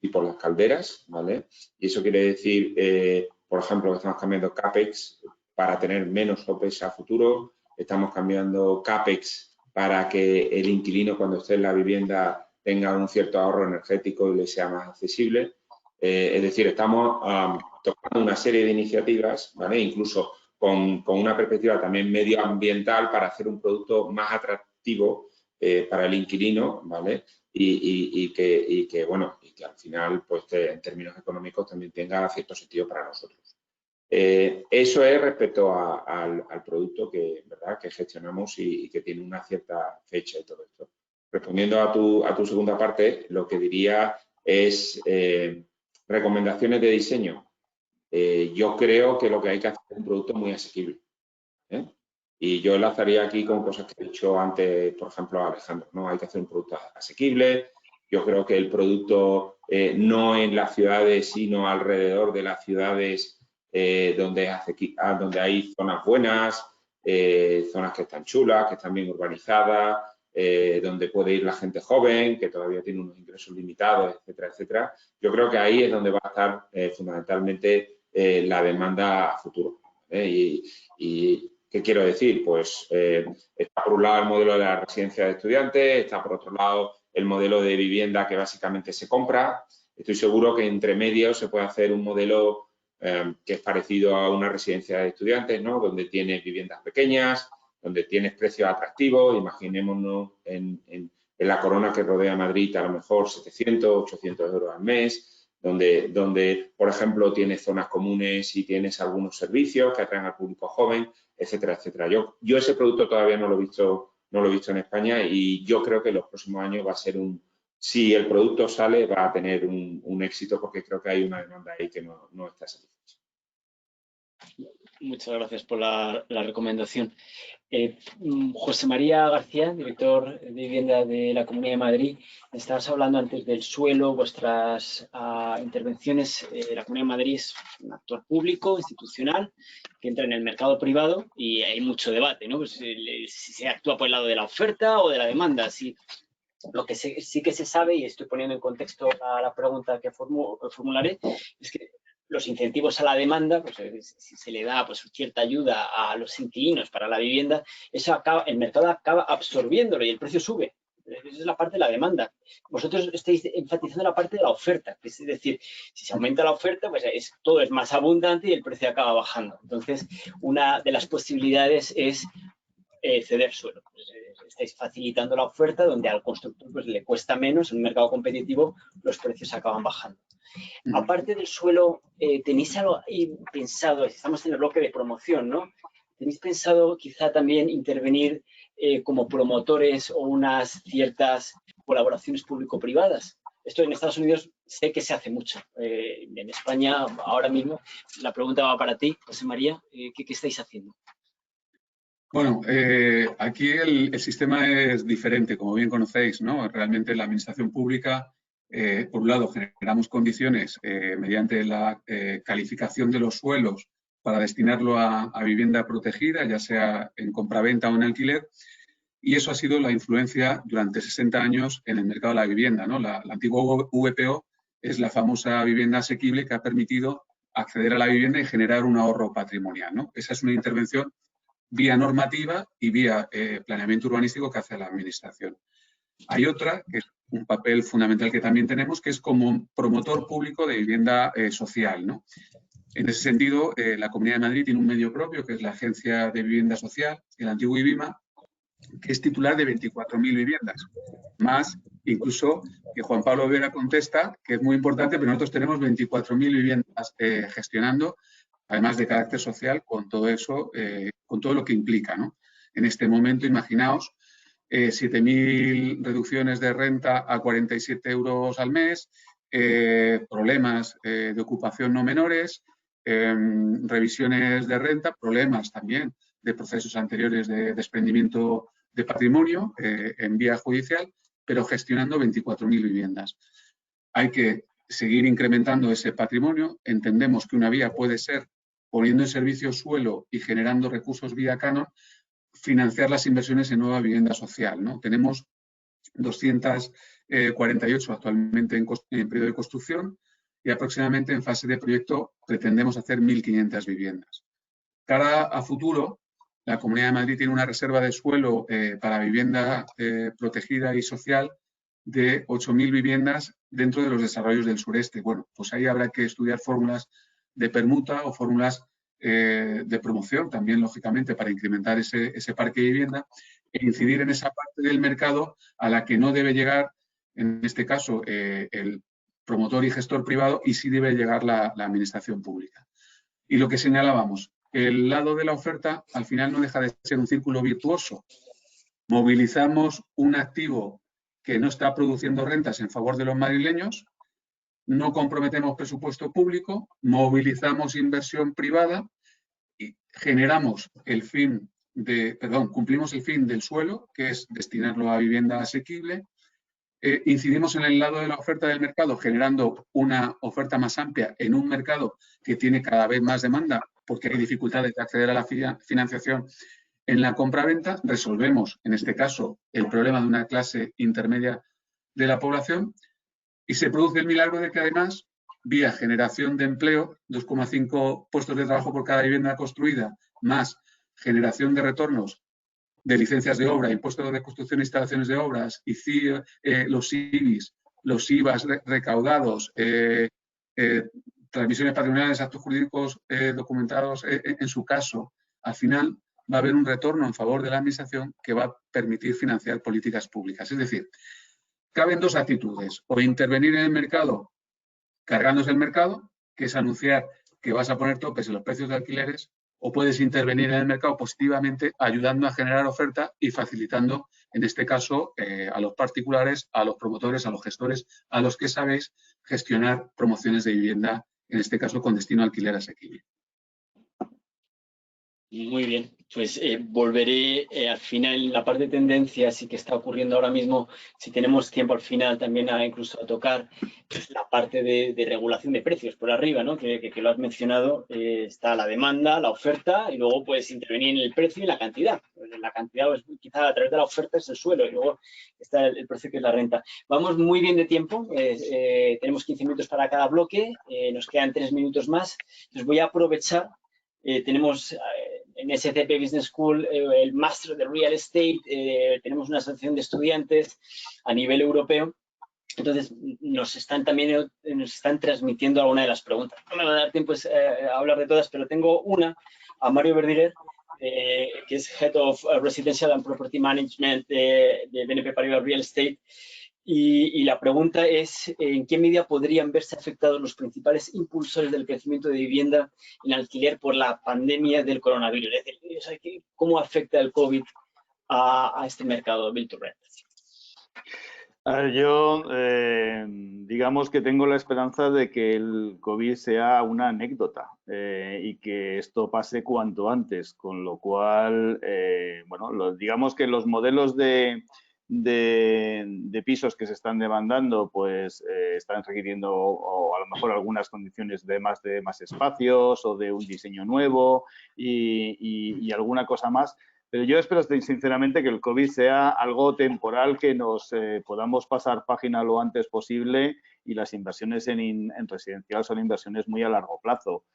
y por las calderas, ¿vale? Y eso quiere decir, por ejemplo, que estamos cambiando CAPEX para tener menos OPEX a futuro, estamos cambiando CAPEX para que el inquilino cuando esté en la vivienda tenga un cierto ahorro energético y le sea más accesible. Es decir, estamos tocando una serie de iniciativas, ¿vale? Incluso con una perspectiva también medioambiental para hacer un producto más atractivo para el inquilino, ¿vale? Y que al final, pues en términos económicos también tenga cierto sentido para nosotros. Eso es respecto al producto ¿verdad? Que gestionamos y que tiene una cierta fecha y todo esto. Respondiendo a tu segunda parte, lo que diría es recomendaciones de diseño. Yo creo que lo que hay que hacer es un producto muy asequible. Y yo enlazaría aquí con cosas que he dicho antes, por ejemplo, a Alejandro, ¿no? Hay que hacer un producto asequible. Yo creo que el producto no en las ciudades, sino alrededor de las ciudades donde hay zonas buenas, zonas que están chulas, que están bien urbanizadas, donde puede ir la gente joven, que todavía tiene unos ingresos limitados, etcétera, etcétera. Yo creo que ahí es donde va a estar fundamentalmente la demanda a futuro. Y ¿qué quiero decir? Pues está por un lado el modelo de la residencia de estudiantes, está por otro lado el modelo de vivienda que básicamente se compra. Estoy seguro que entre medios se puede hacer un modelo que es parecido a una residencia de estudiantes, ¿no? Donde tienes viviendas pequeñas, donde tienes precios atractivos. Imaginémonos en la corona que rodea Madrid, a lo mejor 700, 800 euros al mes, donde, por ejemplo, tienes zonas comunes y tienes algunos servicios que atraen al público joven, etcétera, etcétera. Yo ese producto todavía no lo he visto en España y yo creo que en los próximos años va a ser si el producto sale, va a tener un éxito porque creo que hay una demanda ahí que no está satisfecha. Muchas gracias por la recomendación. José María García, director de vivienda de la Comunidad de Madrid, estabas hablando antes del suelo, vuestras intervenciones. La Comunidad de Madrid es un actor público, institucional, que entra en el mercado privado y hay mucho debate, ¿no? Pues, si se actúa por el lado de la oferta o de la demanda. Lo que sí que se sabe, y estoy poniendo en contexto a la pregunta que formularé, es que los incentivos a la demanda, pues si se le da pues cierta ayuda a los inquilinos para la vivienda, el mercado acaba absorbiéndolo y el precio sube. Esa es la parte de la demanda. Vosotros estáis enfatizando la parte de la oferta, es decir, si se aumenta la oferta, pues todo es más abundante y el precio acaba bajando. Entonces, una de las posibilidades es ceder suelo. Estáis facilitando la oferta donde al constructor pues, le cuesta menos, en un mercado competitivo los precios acaban bajando. Aparte del suelo, ¿tenéis algo pensado? Estamos en el bloque de promoción, ¿no? ¿Tenéis pensado quizá también intervenir como promotores o unas ciertas colaboraciones público-privadas? Esto en Estados Unidos sé que se hace mucho. En España, ahora mismo, la pregunta va para ti, José María. ¿Qué estáis haciendo? Bueno, aquí el sistema es diferente, como bien conocéis, ¿no? Realmente la administración pública, por un lado, generamos condiciones mediante la calificación de los suelos para destinarlo a vivienda protegida, ya sea en compraventa o en alquiler, y eso ha sido la influencia durante 60 años en el mercado de la vivienda, ¿no? La antigua VPO es la famosa vivienda asequible que ha permitido acceder a la vivienda y generar un ahorro patrimonial, ¿no? Esa es una intervención vía normativa y vía planeamiento urbanístico que hace la Administración. Hay otra, que es un papel fundamental que también tenemos, que es como promotor público de vivienda social, ¿no? En ese sentido, la Comunidad de Madrid tiene un medio propio, que es la Agencia de Vivienda Social, el antiguo IBIMA, que es titular de 24.000 viviendas, más incluso que Juan Pablo Vera contesta, que es muy importante, pero nosotros tenemos 24.000 viviendas gestionando, además de carácter social, con todo eso, con todo lo que implica, ¿no? En este momento, imaginaos, 7.000 reducciones de renta a 47 euros al mes, problemas de ocupación no menores, revisiones de renta, problemas también de procesos anteriores de desprendimiento de patrimonio en vía judicial, pero gestionando 24.000 viviendas. Hay que seguir incrementando ese patrimonio. Entendemos que una vía puede ser, poniendo en servicio suelo y generando recursos vía canon, financiar las inversiones en nueva vivienda social, ¿no? Tenemos 248 actualmente en periodo de construcción y aproximadamente en fase de proyecto pretendemos hacer 1.500 viviendas. Cara a futuro, la Comunidad de Madrid tiene una reserva de suelo para vivienda protegida y social de 8.000 viviendas dentro de los desarrollos del sureste. Bueno, pues ahí habrá que estudiar fórmulas de permuta o fórmulas de promoción también, lógicamente, para incrementar ese parque de vivienda e incidir en esa parte del mercado a la que no debe llegar, en este caso, el promotor y gestor privado y sí debe llegar la administración pública. Y lo que señalábamos, el lado de la oferta al final no deja de ser un círculo virtuoso. Movilizamos un activo que no está produciendo rentas en favor de los madrileños, no comprometemos presupuesto público, movilizamos inversión privada y generamos cumplimos el fin del suelo, que es destinarlo a vivienda asequible. Incidimos en el lado de la oferta del mercado, generando una oferta más amplia en un mercado que tiene cada vez más demanda porque hay dificultades de acceder a la financiación en la compraventa. Resolvemos, en este caso, el problema de una clase intermedia de la población y se produce el milagro de que además, vía generación de empleo, 2,5 puestos de trabajo por cada vivienda construida, más generación de retornos de licencias de obra, impuestos de construcción e instalaciones de obras, y los IBIs, los IVAs recaudados, transmisiones patrimoniales, actos jurídicos documentados en su caso, al final va a haber un retorno en favor de la administración que va a permitir financiar políticas públicas. Es decir, caben dos actitudes: o intervenir en el mercado cargándose el mercado, que es anunciar que vas a poner topes en los precios de alquileres, o puedes intervenir en el mercado positivamente ayudando a generar oferta y facilitando, en este caso, a los particulares, a los promotores, a los gestores, a los que sabéis gestionar promociones de vivienda, en este caso con destino a alquiler asequible. Muy bien, pues volveré al final en la parte de tendencias y que está ocurriendo ahora mismo, si tenemos tiempo al final también incluso a tocar pues, la parte de regulación de precios por arriba, ¿no? que lo has mencionado, está la demanda, la oferta y luego puedes intervenir en el precio y la cantidad. La cantidad pues, quizá a través de la oferta es el suelo y luego está el precio que es la renta. Vamos muy bien de tiempo, tenemos 15 minutos para cada bloque, nos quedan 3 minutos más, entonces voy a aprovechar. Tenemos en SCP Business School el Master de Real Estate, tenemos una asociación de estudiantes a nivel europeo, entonces nos están transmitiendo alguna de las preguntas. No me va a dar tiempo a hablar de todas, pero tengo una a Mario Verdirer, que es Head of Residential and Property Management de BNP Paribas Real Estate. Y la pregunta es, ¿en qué medida podrían verse afectados los principales impulsores del crecimiento de vivienda en alquiler por la pandemia del coronavirus? Es decir, ¿cómo afecta el COVID a este mercado Build to Rent? Yo, digamos que tengo la esperanza de que el COVID sea una anécdota y que esto pase cuanto antes, con lo cual, bueno, digamos que los modelos de pisos que se están demandando pues están requiriendo o a lo mejor algunas condiciones de más espacios o de un diseño nuevo y alguna cosa más. Pero yo espero sinceramente que el COVID sea algo temporal, que nos podamos pasar página lo antes posible y las inversiones en residencial son inversiones muy a largo plazo.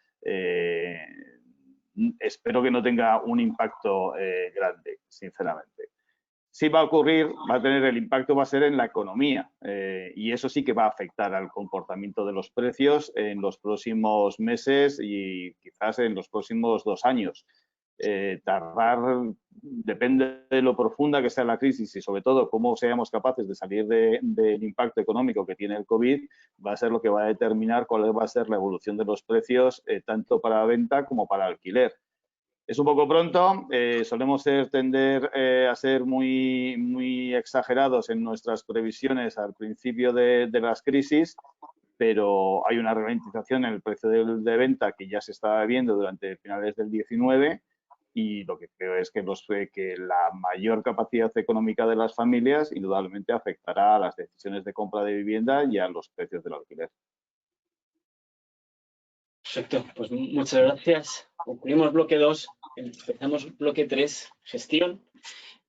Espero que no tenga un impacto grande, sinceramente. Sí va a ocurrir, va a tener el impacto, va a ser en la economía y eso sí que va a afectar al comportamiento de los precios en los próximos meses y quizás en los próximos 2 años. Tardar, depende de lo profunda que sea la crisis y sobre todo cómo seamos capaces de salir del impacto económico que tiene el COVID, va a ser lo que va a determinar cuál va a ser la evolución de los precios tanto para venta como para alquiler. Es un poco pronto, solemos tender a ser muy exagerados en nuestras previsiones al principio de las crisis, pero hay una ralentización en el precio de venta que ya se estaba viendo durante finales del 19 y lo que creo es que la mayor capacidad económica de las familias indudablemente afectará a las decisiones de compra de vivienda y a los precios del alquiler. Perfecto, pues muchas gracias. Concluimos bloque 2, empezamos bloque 3, gestión.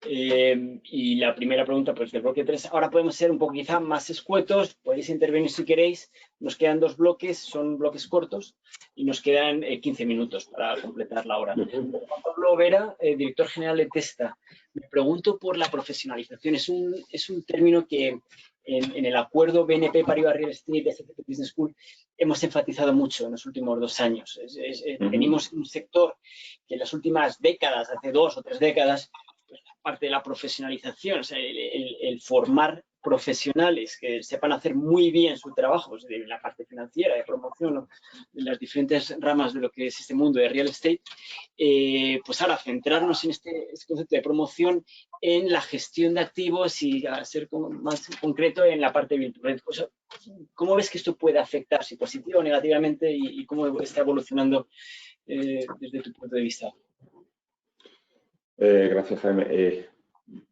Y la primera pregunta, pues del bloque 3, ahora podemos ser un poco quizá más escuetos, podéis intervenir si queréis, nos quedan 2 bloques, son bloques cortos y nos quedan 15 minutos para completar la hora. Juan Pablo Vera, director general de Testa, me pregunto por la profesionalización, es un término que en el acuerdo BNP Paribas Real Estate SCP Business School hemos enfatizado mucho en los últimos 2 años. Venimos en un sector que en las últimas décadas, hace 2 o 3 décadas, pues, parte de la profesionalización, o sea, el formar profesionales que sepan hacer muy bien su trabajo, de la parte financiera, de promoción, de las diferentes ramas de lo que es este mundo de real estate, pues ahora centrarnos en este concepto de promoción en la gestión de activos y a ser más concreto en la parte virtual. O sea, ¿cómo ves que esto puede afectar, si positivo o negativamente, y cómo está evolucionando desde tu punto de vista? Gracias, Jaime.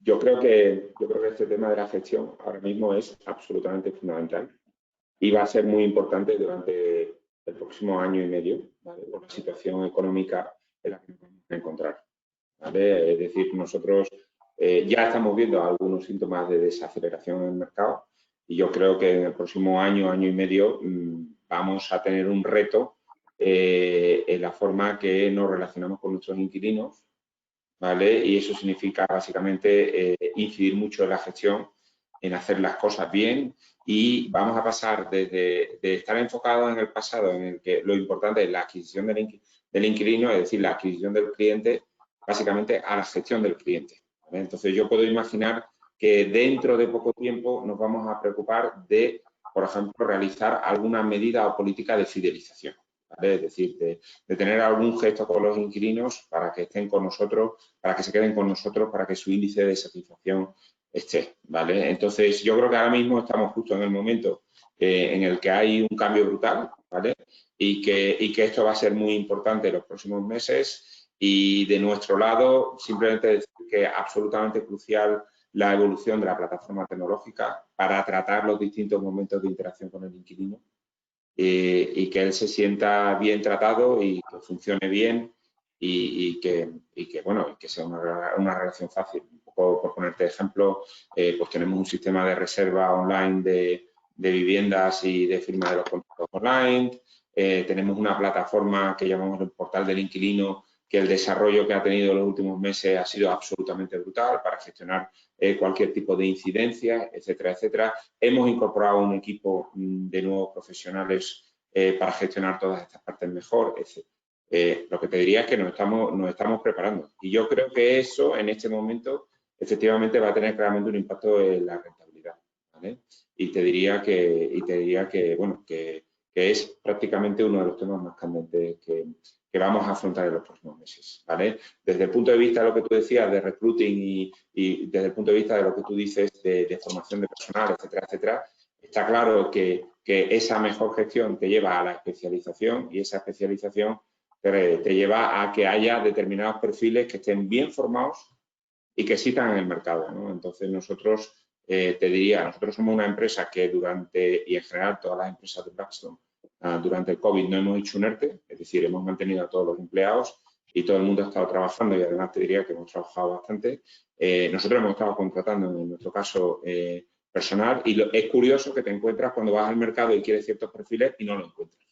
Yo creo que este tema de la gestión ahora mismo es absolutamente fundamental y va a ser muy importante durante el próximo año y medio, ¿vale? Por la situación económica en la que nos vamos a encontrar, ¿vale? Es decir, nosotros ya estamos viendo algunos síntomas de desaceleración en el mercado y yo creo que en el próximo año, año y medio, vamos a tener un reto en la forma que nos relacionamos con nuestros inquilinos, ¿vale? Y eso significa básicamente incidir mucho en la gestión, en hacer las cosas bien, y vamos a pasar de estar enfocados en el pasado, en el que lo importante es la adquisición del inquilino, es decir, la adquisición del cliente, básicamente a la gestión del cliente, ¿vale? Entonces yo puedo imaginar que dentro de poco tiempo nos vamos a preocupar de, por ejemplo, realizar alguna medida o política de fidelización, ¿vale? Es decir, de tener algún gesto con los inquilinos para que estén con nosotros, para que se queden con nosotros, para que su índice de satisfacción esté, ¿vale? Entonces, yo creo que ahora mismo estamos justo en el momento en el que hay un cambio brutal, ¿vale? Y que esto va a ser muy importante en los próximos meses, y de nuestro lado, simplemente decir que es absolutamente crucial la evolución de la plataforma tecnológica para tratar los distintos momentos de interacción con el inquilino, y que él se sienta bien tratado y que funcione bien y que sea una relación fácil. Un poco por ponerte ejemplo, pues tenemos un sistema de reserva online de viviendas y de firma de los contratos online. Tenemos una plataforma que llamamos el portal del inquilino, que el desarrollo que ha tenido en los últimos meses ha sido absolutamente brutal para gestionar cualquier tipo de incidencia, etcétera, etcétera. Hemos incorporado un equipo de nuevos profesionales para gestionar todas estas partes mejor, etc. Lo que te diría es que nos estamos preparando. Y yo creo que eso, en este momento, efectivamente va a tener claramente un impacto en la rentabilidad, ¿vale? Y te diría que bueno, que es prácticamente uno de los temas más candentes que vamos a afrontar en los próximos meses, ¿vale? Desde el punto de vista de lo que tú decías de recruiting y desde el punto de vista de lo que tú dices de formación de personal, etcétera, etcétera, está claro que esa mejor gestión te lleva a la especialización, y esa especialización te lleva a que haya determinados perfiles que estén bien formados y que existan en el mercado, ¿no? Entonces nosotros, te diría, nosotros somos una empresa que y en general todas las empresas de Blackstone, durante el COVID no hemos hecho un ERTE, es decir, hemos mantenido a todos los empleados y todo el mundo ha estado trabajando, y además te diría que hemos trabajado bastante. Nosotros hemos estado contratando, en nuestro caso, personal, y es curioso que te encuentras cuando vas al mercado y quieres ciertos perfiles y no lo encuentras,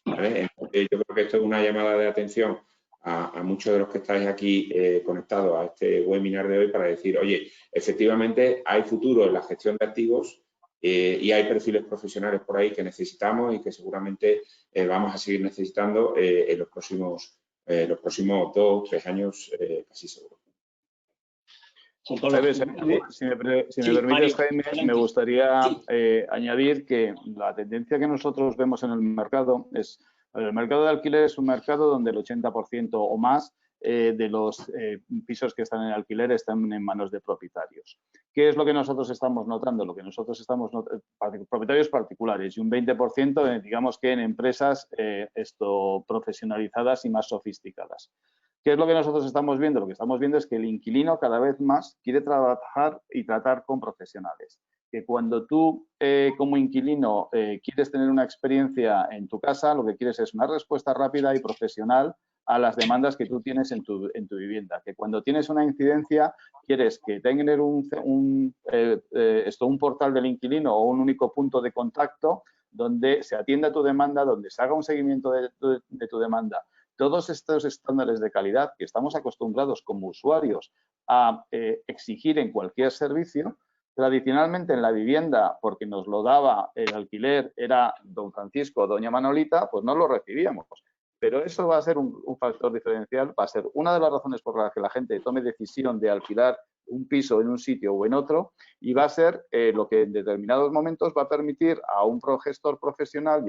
¿vale? Entonces, yo creo que esto es una llamada de atención a muchos de los que estáis aquí conectados a este webinar de hoy, para decir, oye, efectivamente hay futuro en la gestión de activos, y hay perfiles profesionales por ahí que necesitamos y que seguramente vamos a seguir necesitando en los próximos 2 o 3 años, casi seguro. Si me permites, Jaime, me gustaría añadir que la tendencia que nosotros vemos en el mercado es, el mercado de alquiler es un mercado donde el 80% o más de los pisos que están en alquiler están en manos de propietarios. ¿Qué es lo que nosotros estamos notando? Lo que nosotros estamos notando, propietarios particulares, y un 20% digamos que en empresas profesionalizadas y más sofisticadas. ¿Qué es lo que nosotros estamos viendo? Lo que estamos viendo es que el inquilino cada vez más quiere trabajar y tratar con profesionales. Que cuando tú, como inquilino, quieres tener una experiencia en tu casa, lo que quieres es una respuesta rápida y profesional a las demandas que tú tienes en tu vivienda. Que cuando tienes una incidencia, quieres que tengan un portal del inquilino o un único punto de contacto donde se atienda tu demanda, donde se haga un seguimiento de tu demanda. Todos estos estándares de calidad que estamos acostumbrados como usuarios a exigir en cualquier servicio, tradicionalmente en la vivienda, porque nos lo daba el alquiler, era don Francisco o doña Manolita, pues no lo recibíamos. Pero eso va a ser un factor diferencial, va a ser una de las razones por las que la gente tome decisión de alquilar un piso en un sitio o en otro, y va a ser lo que en determinados momentos va a permitir a un gestor profesional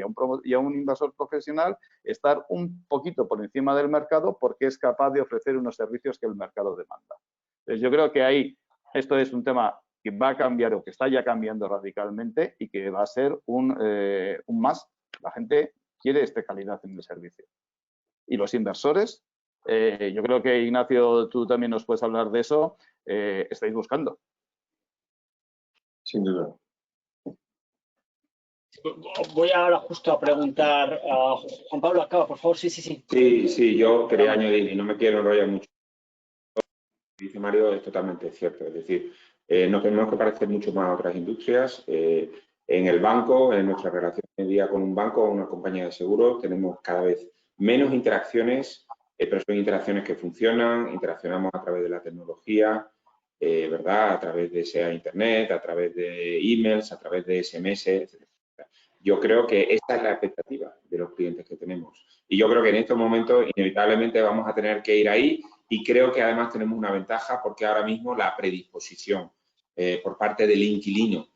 y a un inversor profesional estar un poquito por encima del mercado porque es capaz de ofrecer unos servicios que el mercado demanda. Entonces, yo creo que ahí esto es un tema que va a cambiar o que está ya cambiando radicalmente y que va a ser un más. La gente quiere esta calidad en el servicio. Y los inversores, yo creo que, Ignacio, tú también nos puedes hablar de eso, estáis buscando. Sin duda. Voy ahora justo a preguntar a Juan Pablo, acaba, por favor. Sí. Sí, yo quería añadir, y no me quiero enrollar mucho, lo que dice Mario es totalmente cierto. Es decir, nos tenemos que parecer mucho más a otras industrias. En el banco, en nuestra relación hoy en día con un banco o una compañía de seguros, tenemos cada vez menos interacciones, pero son interacciones que funcionan, interaccionamos a través de la tecnología, ¿verdad? A través de sea Internet, a través de emails, a través de SMS, etc. Yo creo que esta es la expectativa de los clientes que tenemos. Y yo creo que en estos momentos inevitablemente vamos a tener que ir ahí y creo que además tenemos una ventaja porque ahora mismo la predisposición por parte del inquilino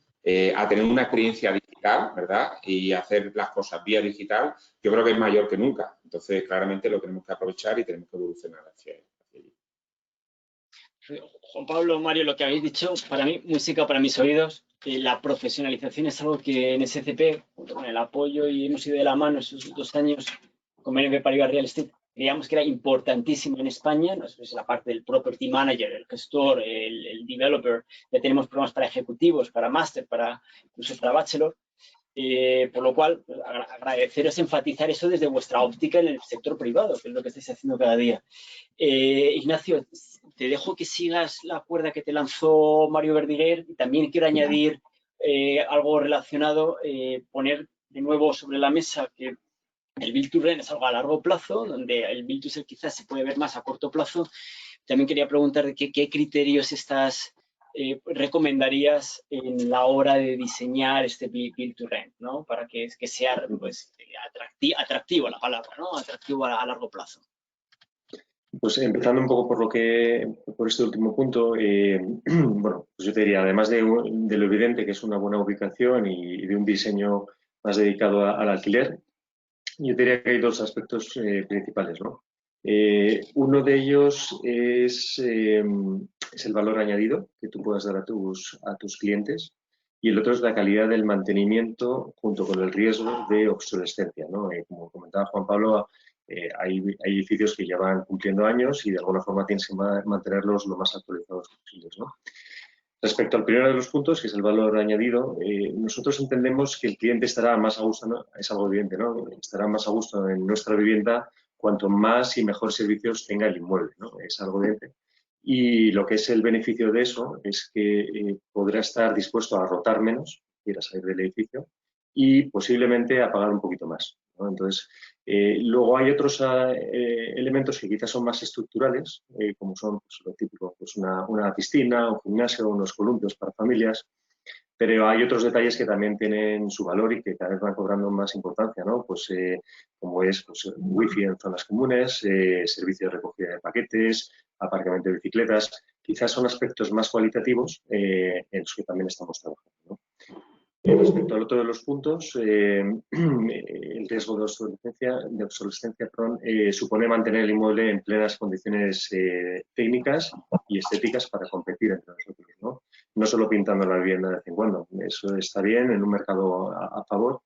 a tener una experiencia digital, ¿verdad? Y hacer las cosas vía digital, yo creo que es mayor que nunca. Entonces, claramente lo tenemos que aprovechar y tenemos que evolucionar hacia allí. Juan Pablo, Mario, lo que habéis dicho, para mí, música para mis oídos. La profesionalización es algo que en SCP, con el apoyo y hemos ido de la mano esos 2 años con BNP Paribas Real Estate, creíamos que era importantísimo en España, ¿no? Es la parte del property manager, el gestor, el developer. Ya tenemos programas para ejecutivos, para máster, incluso para bachelor. Por lo cual, agradeceros enfatizar eso desde vuestra óptica en el sector privado, que es lo que estáis haciendo cada día. Ignacio, te dejo que sigas la cuerda que te lanzó Mario Verdiguer y también quiero añadir algo relacionado, poner de nuevo sobre la mesa que el Build to Rent es algo a largo plazo, donde el Build to Sell quizás se puede ver más a corto plazo. También quería preguntar qué criterios recomendarías en la hora de diseñar este Build to Rent, ¿no? Para que sea pues, atractivo la palabra, ¿no? Atractivo a largo plazo. Pues empezando un poco por este último punto, bueno, pues yo te diría, además de lo evidente que es una buena ubicación y de un diseño más dedicado al alquiler, yo diría que hay 2 aspectos principales, ¿no? Uno de ellos es el valor añadido que tú puedas dar a tus clientes y el otro es la calidad del mantenimiento junto con el riesgo de obsolescencia, ¿no? Como comentaba Juan Pablo, hay edificios que ya van cumpliendo años y de alguna forma tienes que mantenerlos lo más actualizados posibles, ¿no? Respecto al primero de los puntos, que es el valor añadido, nosotros entendemos que el cliente estará más a gusto, ¿no? Es algo evidente, ¿no? Estará más a gusto en nuestra vivienda cuanto más y mejor servicios tenga el inmueble, ¿no? Es algo evidente. Y lo que es el beneficio de eso es que podrá estar dispuesto a rotar menos, ir a salir del edificio, y posiblemente a pagar un poquito más, ¿no? Entonces, luego hay otros elementos que quizás son más estructurales, como son pues, lo típico, pues una piscina, un gimnasio, unos columpios para familias, pero hay otros detalles que también tienen su valor y que cada vez van cobrando más importancia, ¿no? Pues como es pues, wifi en zonas comunes, servicio de recogida de paquetes, aparcamiento de bicicletas, quizás son aspectos más cualitativos en los que también estamos trabajando, ¿no? Respecto al otro de los puntos, el riesgo de obsolescencia supone mantener el inmueble en plenas condiciones técnicas y estéticas para competir entre nosotros, ¿no? No solo pintando la vivienda de vez en cuando. Eso está bien en un mercado a favor,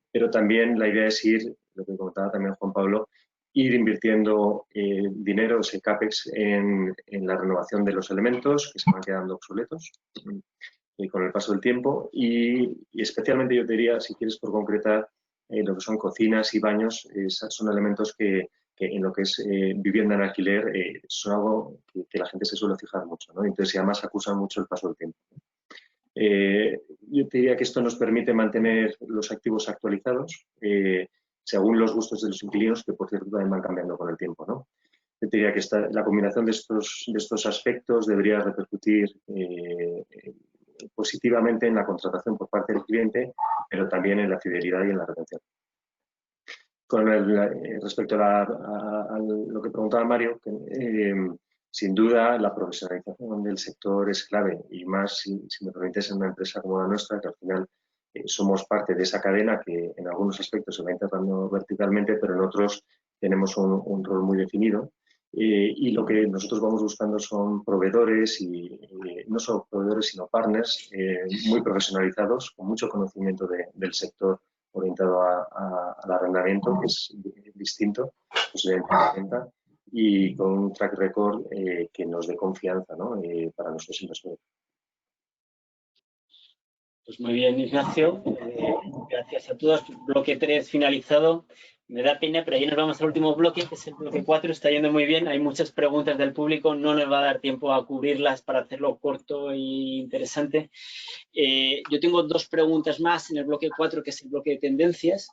pero también la idea es ir, lo que comentaba también Juan Pablo, ir invirtiendo dinero, ese CAPEX, en la renovación de los elementos que se van quedando obsoletos con el paso del tiempo y especialmente yo te diría, si quieres por concretar, lo que son cocinas y baños, son elementos que en lo que es vivienda en alquiler son algo que la gente se suele fijar mucho, ¿no? Entonces además acusan mucho el paso del tiempo. Yo te diría que esto nos permite mantener los activos actualizados según los gustos de los inquilinos, que por cierto también van cambiando con el tiempo, ¿no? Yo te diría que la combinación de estos aspectos debería repercutir positivamente en la contratación por parte del cliente, pero también en la fidelidad y en la retención. Respecto a lo que preguntaba Mario, Sin duda, la profesionalización del sector es clave y más si me permites en una empresa como la nuestra, que al final somos parte de esa cadena que en algunos aspectos se va integrando verticalmente, pero en otros tenemos un rol muy definido. Y lo que nosotros vamos buscando son proveedores y no solo proveedores sino partners muy profesionalizados, con mucho conocimiento del sector orientado al arrendamiento, que es distinto, posiblemente a la venta, y con un track record que nos dé confianza, ¿no? Para nuestros inversores. Pues muy bien, Ignacio. Gracias a todos. Bloque 3 finalizado. Me da pena, pero ahí nos vamos al último bloque, que es el bloque 4. Está yendo muy bien. Hay muchas preguntas del público. No nos va a dar tiempo a cubrirlas para hacerlo corto e interesante. Yo tengo 2 preguntas más en el bloque 4, que es el bloque de tendencias.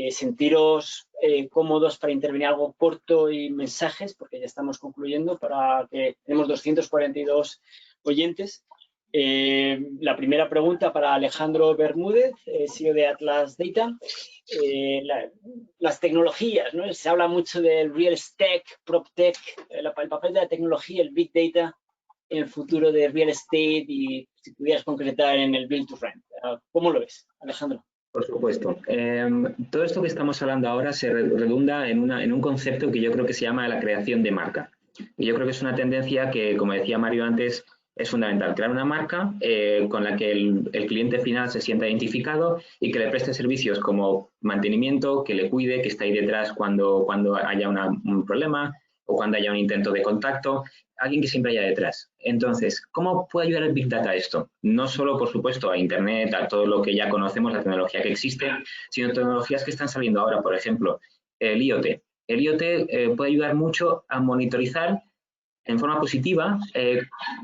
Sentiros cómodos para intervenir algo corto y mensajes, porque ya estamos concluyendo, para que tenemos 242 oyentes. La primera pregunta para Alejandro Bermúdez, CEO de Atlas Data. Las tecnologías, ¿no? Se habla mucho del real estate, PropTech, el papel de la tecnología, el Big Data en el futuro de real estate y si pudieras concretar en el Build to Rent. ¿Cómo lo ves, Alejandro? Por supuesto. Todo esto que estamos hablando ahora se redunda en un concepto que yo creo que se llama la creación de marca. Y yo creo que es una tendencia que, como decía Mario antes, es fundamental. Crear una marca con la que el cliente final se sienta identificado y que le preste servicios como mantenimiento, que le cuide, que está ahí detrás cuando haya un problema o cuando haya un intento de contacto, alguien que siempre haya detrás. Entonces, ¿cómo puede ayudar el Big Data a esto? No solo, por supuesto, a Internet, a todo lo que ya conocemos, la tecnología que existe, sino tecnologías que están saliendo ahora, por ejemplo, el IoT. El IoT puede ayudar mucho a monitorizar en forma positiva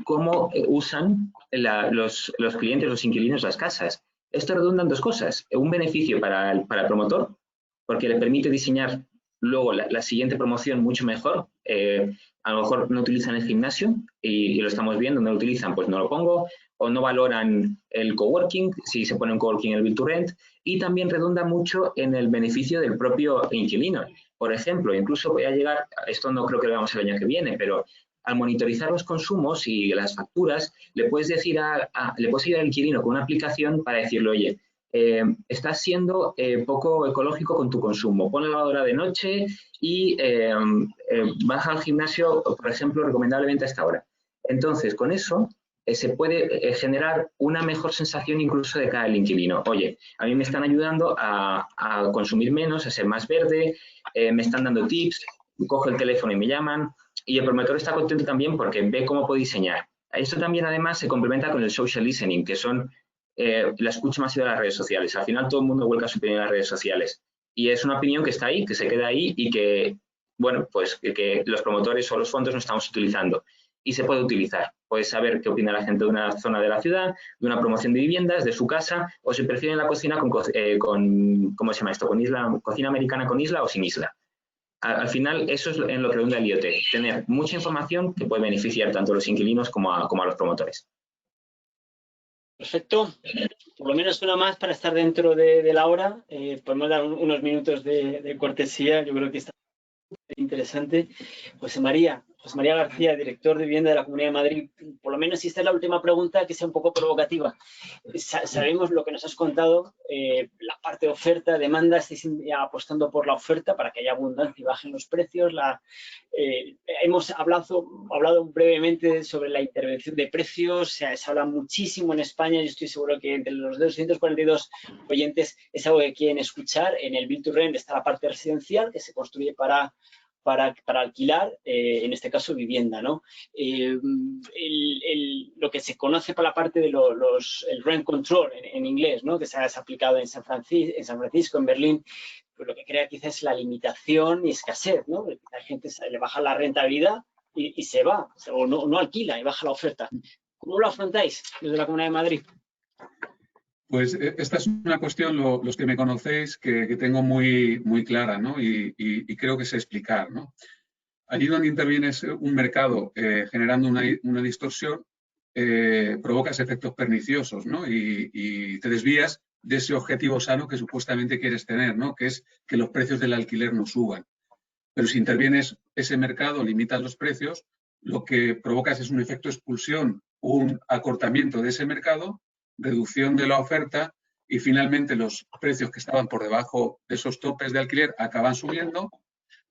cómo usan los clientes, los inquilinos, las casas. Esto redunda en 2 cosas. Un beneficio para el promotor, porque le permite diseñar luego la siguiente promoción mucho mejor. A lo mejor no utilizan el gimnasio y lo estamos viendo, no lo utilizan, pues no lo pongo, o no valoran el coworking, si se pone un coworking en el Build to Rent, y también redunda mucho en el beneficio del propio inquilino. Por ejemplo, incluso voy a llegar, esto no creo que lo hagamos el año que viene, pero al monitorizar los consumos y las facturas, le puedes decir le puedes ir al inquilino con una aplicación para decirle, oye, estás siendo poco ecológico con tu consumo, pon la lavadora de noche y baja al gimnasio, por ejemplo, recomendablemente a esta hora. Entonces, con eso se puede generar una mejor sensación incluso de cara al inquilino. Oye, a mí me están ayudando a consumir menos, a ser más verde, me están dando tips, cojo el teléfono y me llaman, y el promotor está contento también porque ve cómo puede diseñar. Esto también además se complementa con el social listening, que son la escucha masiva de las redes sociales. Al final todo el mundo vuelca su opinión en las redes sociales. Y es una opinión que está ahí, que se queda ahí y que, bueno, pues que los promotores o los fondos no estamos utilizando. Y se puede utilizar. Puedes saber qué opina la gente de una zona de la ciudad, de una promoción de viviendas, de su casa, o si prefieren la cocina con ¿cómo se llama esto? Cocina americana con isla o sin isla. Al final, eso es en lo que redunda el IoT, tener mucha información que puede beneficiar tanto a los inquilinos como a los promotores. Perfecto. Por lo menos una más para estar dentro de la hora. Podemos dar unos minutos de cortesía. Yo creo que está interesante. José María García, director de Vivienda de la Comunidad de Madrid. Por lo menos, si esta es la última pregunta, que sea un poco provocativa. Sabemos lo que nos has contado, la parte de oferta, demanda, estáis apostando por la oferta para que haya abundancia y bajen los precios. Hemos hablado brevemente sobre la intervención de precios, se habla muchísimo en España. Yo estoy seguro que entre los 242 oyentes es algo que quieren escuchar. En el Build to Rent está la parte residencial, que se construye para alquilar, en este caso vivienda, ¿no? Lo que se conoce por la parte de el rent control en inglés, ¿no? Que se ha aplicado en San Francisco, en Berlín, pues lo que crea quizás es la limitación y escasez, ¿no? La gente le baja la rentabilidad y se va, o no alquila y baja la oferta. ¿Cómo lo afrontáis desde la Comunidad de Madrid? Pues esta es una cuestión, los que me conocéis, que tengo muy, muy clara, ¿no? Y creo que sé explicar, ¿no? Allí donde intervienes un mercado generando una distorsión, provocas efectos perniciosos, ¿no? Y te desvías de ese objetivo sano que supuestamente quieres tener, ¿no? Que es que los precios del alquiler no suban. Pero si intervienes ese mercado, limitas los precios, lo que provocas es un efecto expulsión, un acortamiento de ese mercado, reducción de la oferta y finalmente los precios que estaban por debajo de esos topes de alquiler acaban subiendo,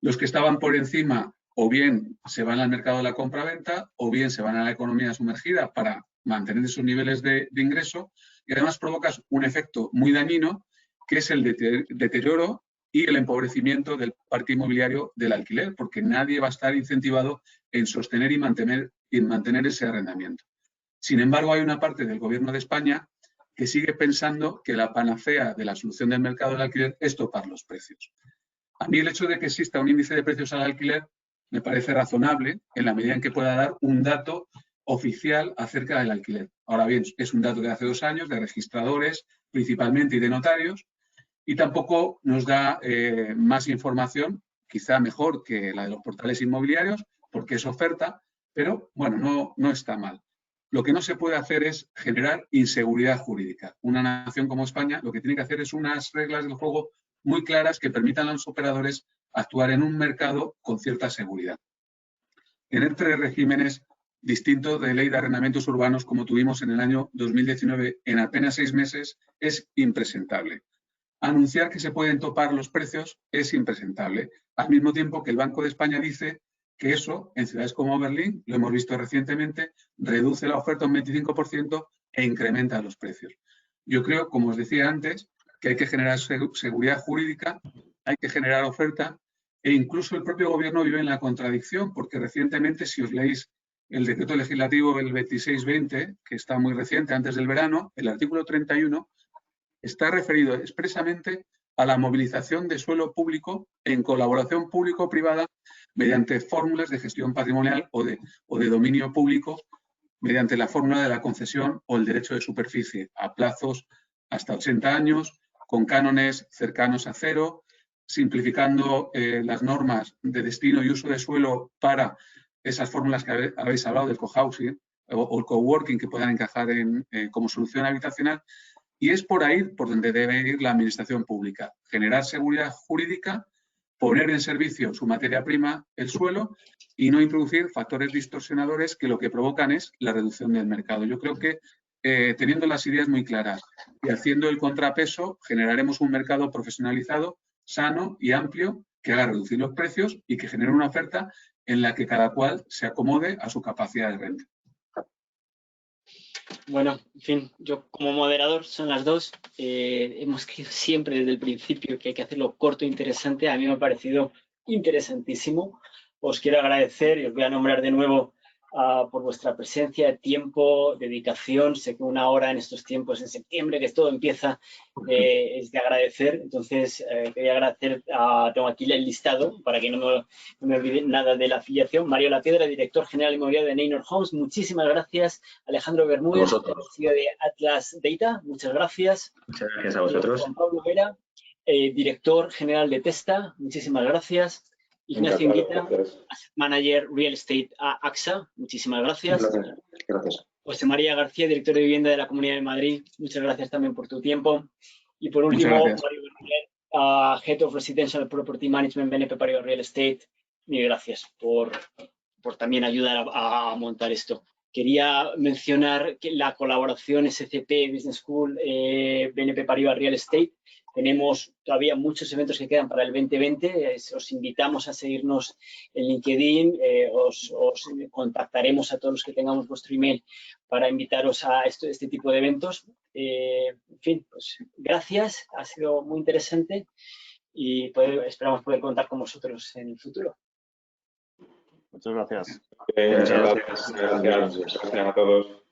los que estaban por encima o bien se van al mercado de la compra-venta o bien se van a la economía sumergida para mantener esos niveles de ingreso y además provocas un efecto muy dañino que es el deterioro y el empobrecimiento del parque inmobiliario del alquiler, porque nadie va a estar incentivado en sostener y mantener ese arrendamiento. Sin embargo, hay una parte del Gobierno de España que sigue pensando que la panacea de la solución del mercado del alquiler es topar los precios. A mí el hecho de que exista un índice de precios al alquiler me parece razonable en la medida en que pueda dar un dato oficial acerca del alquiler. Ahora bien, es un dato de hace 2 años, de registradores principalmente y de notarios, y tampoco nos da más información, quizá mejor que la de los portales inmobiliarios, porque es oferta, pero bueno, no está mal. Lo que no se puede hacer es generar inseguridad jurídica. Una nación como España lo que tiene que hacer es unas reglas del juego muy claras que permitan a los operadores actuar en un mercado con cierta seguridad. Tener 3 regímenes distintos de ley de arrendamientos urbanos como tuvimos en el año 2019 en apenas 6 meses es impresentable. Anunciar que se pueden topar los precios es impresentable, al mismo tiempo que el Banco de España dice que eso, en ciudades como Berlín, lo hemos visto recientemente, reduce la oferta un 25% e incrementa los precios. Yo creo, como os decía antes, que hay que generar seguridad jurídica, hay que generar oferta e incluso el propio Gobierno vive en la contradicción, porque recientemente, si os leéis el decreto legislativo el 2620, que está muy reciente, antes del verano, el artículo 31, está referido expresamente a la movilización de suelo público en colaboración público-privada mediante fórmulas de gestión patrimonial o de dominio público mediante la fórmula de la concesión o el derecho de superficie a plazos hasta 80 años, con cánones cercanos a 0, simplificando las normas de destino y uso de suelo para esas fórmulas que habéis hablado del cohousing o el coworking que puedan encajar como solución habitacional. Y es por ahí por donde debe ir la administración pública. Generar seguridad jurídica, poner en servicio su materia prima, el suelo, y no introducir factores distorsionadores que lo que provocan es la reducción del mercado. Yo creo que teniendo las ideas muy claras y haciendo el contrapeso, generaremos un mercado profesionalizado, sano y amplio que haga reducir los precios y que genere una oferta en la que cada cual se acomode a su capacidad de renta. Bueno, en fin, yo como moderador son las 2. Hemos querido siempre desde el principio que hay que hacerlo corto e interesante. A mí me ha parecido interesantísimo. Os quiero agradecer y os voy a nombrar de nuevo por vuestra presencia, tiempo, dedicación. Sé que 1 hora en estos tiempos, en septiembre, que todo empieza, es de agradecer. Entonces, quería agradecer, tengo aquí el listado para que no me olvide nada de la afiliación. Mario Lapiedra, director general inmobiliario de Neinor Homes, muchísimas gracias. Alejandro Bermúdez, CEO de Atlas Data, muchas gracias. Muchas gracias a vosotros. Juan Pablo Vera, director general de Testa, muchísimas gracias. Ignacio Inguita, manager real estate a AXA, muchísimas gracias. Gracias. José María García, director de vivienda de la Comunidad de Madrid, muchas gracias también por tu tiempo. Y por último, Mario Bermúdez, Head of Residential Property Management, BNP Paribas Real Estate, mil gracias por también ayudar a montar esto. Quería mencionar que la colaboración SCP Business School, BNP Paribas Real Estate, tenemos todavía muchos eventos que quedan para el 2020. Os invitamos a seguirnos en LinkedIn. Os contactaremos a todos los que tengamos vuestro email para invitaros a este tipo de eventos. En fin, pues gracias. Ha sido muy interesante y esperamos poder contar con vosotros en el futuro. Muchas gracias. Gracias a todos.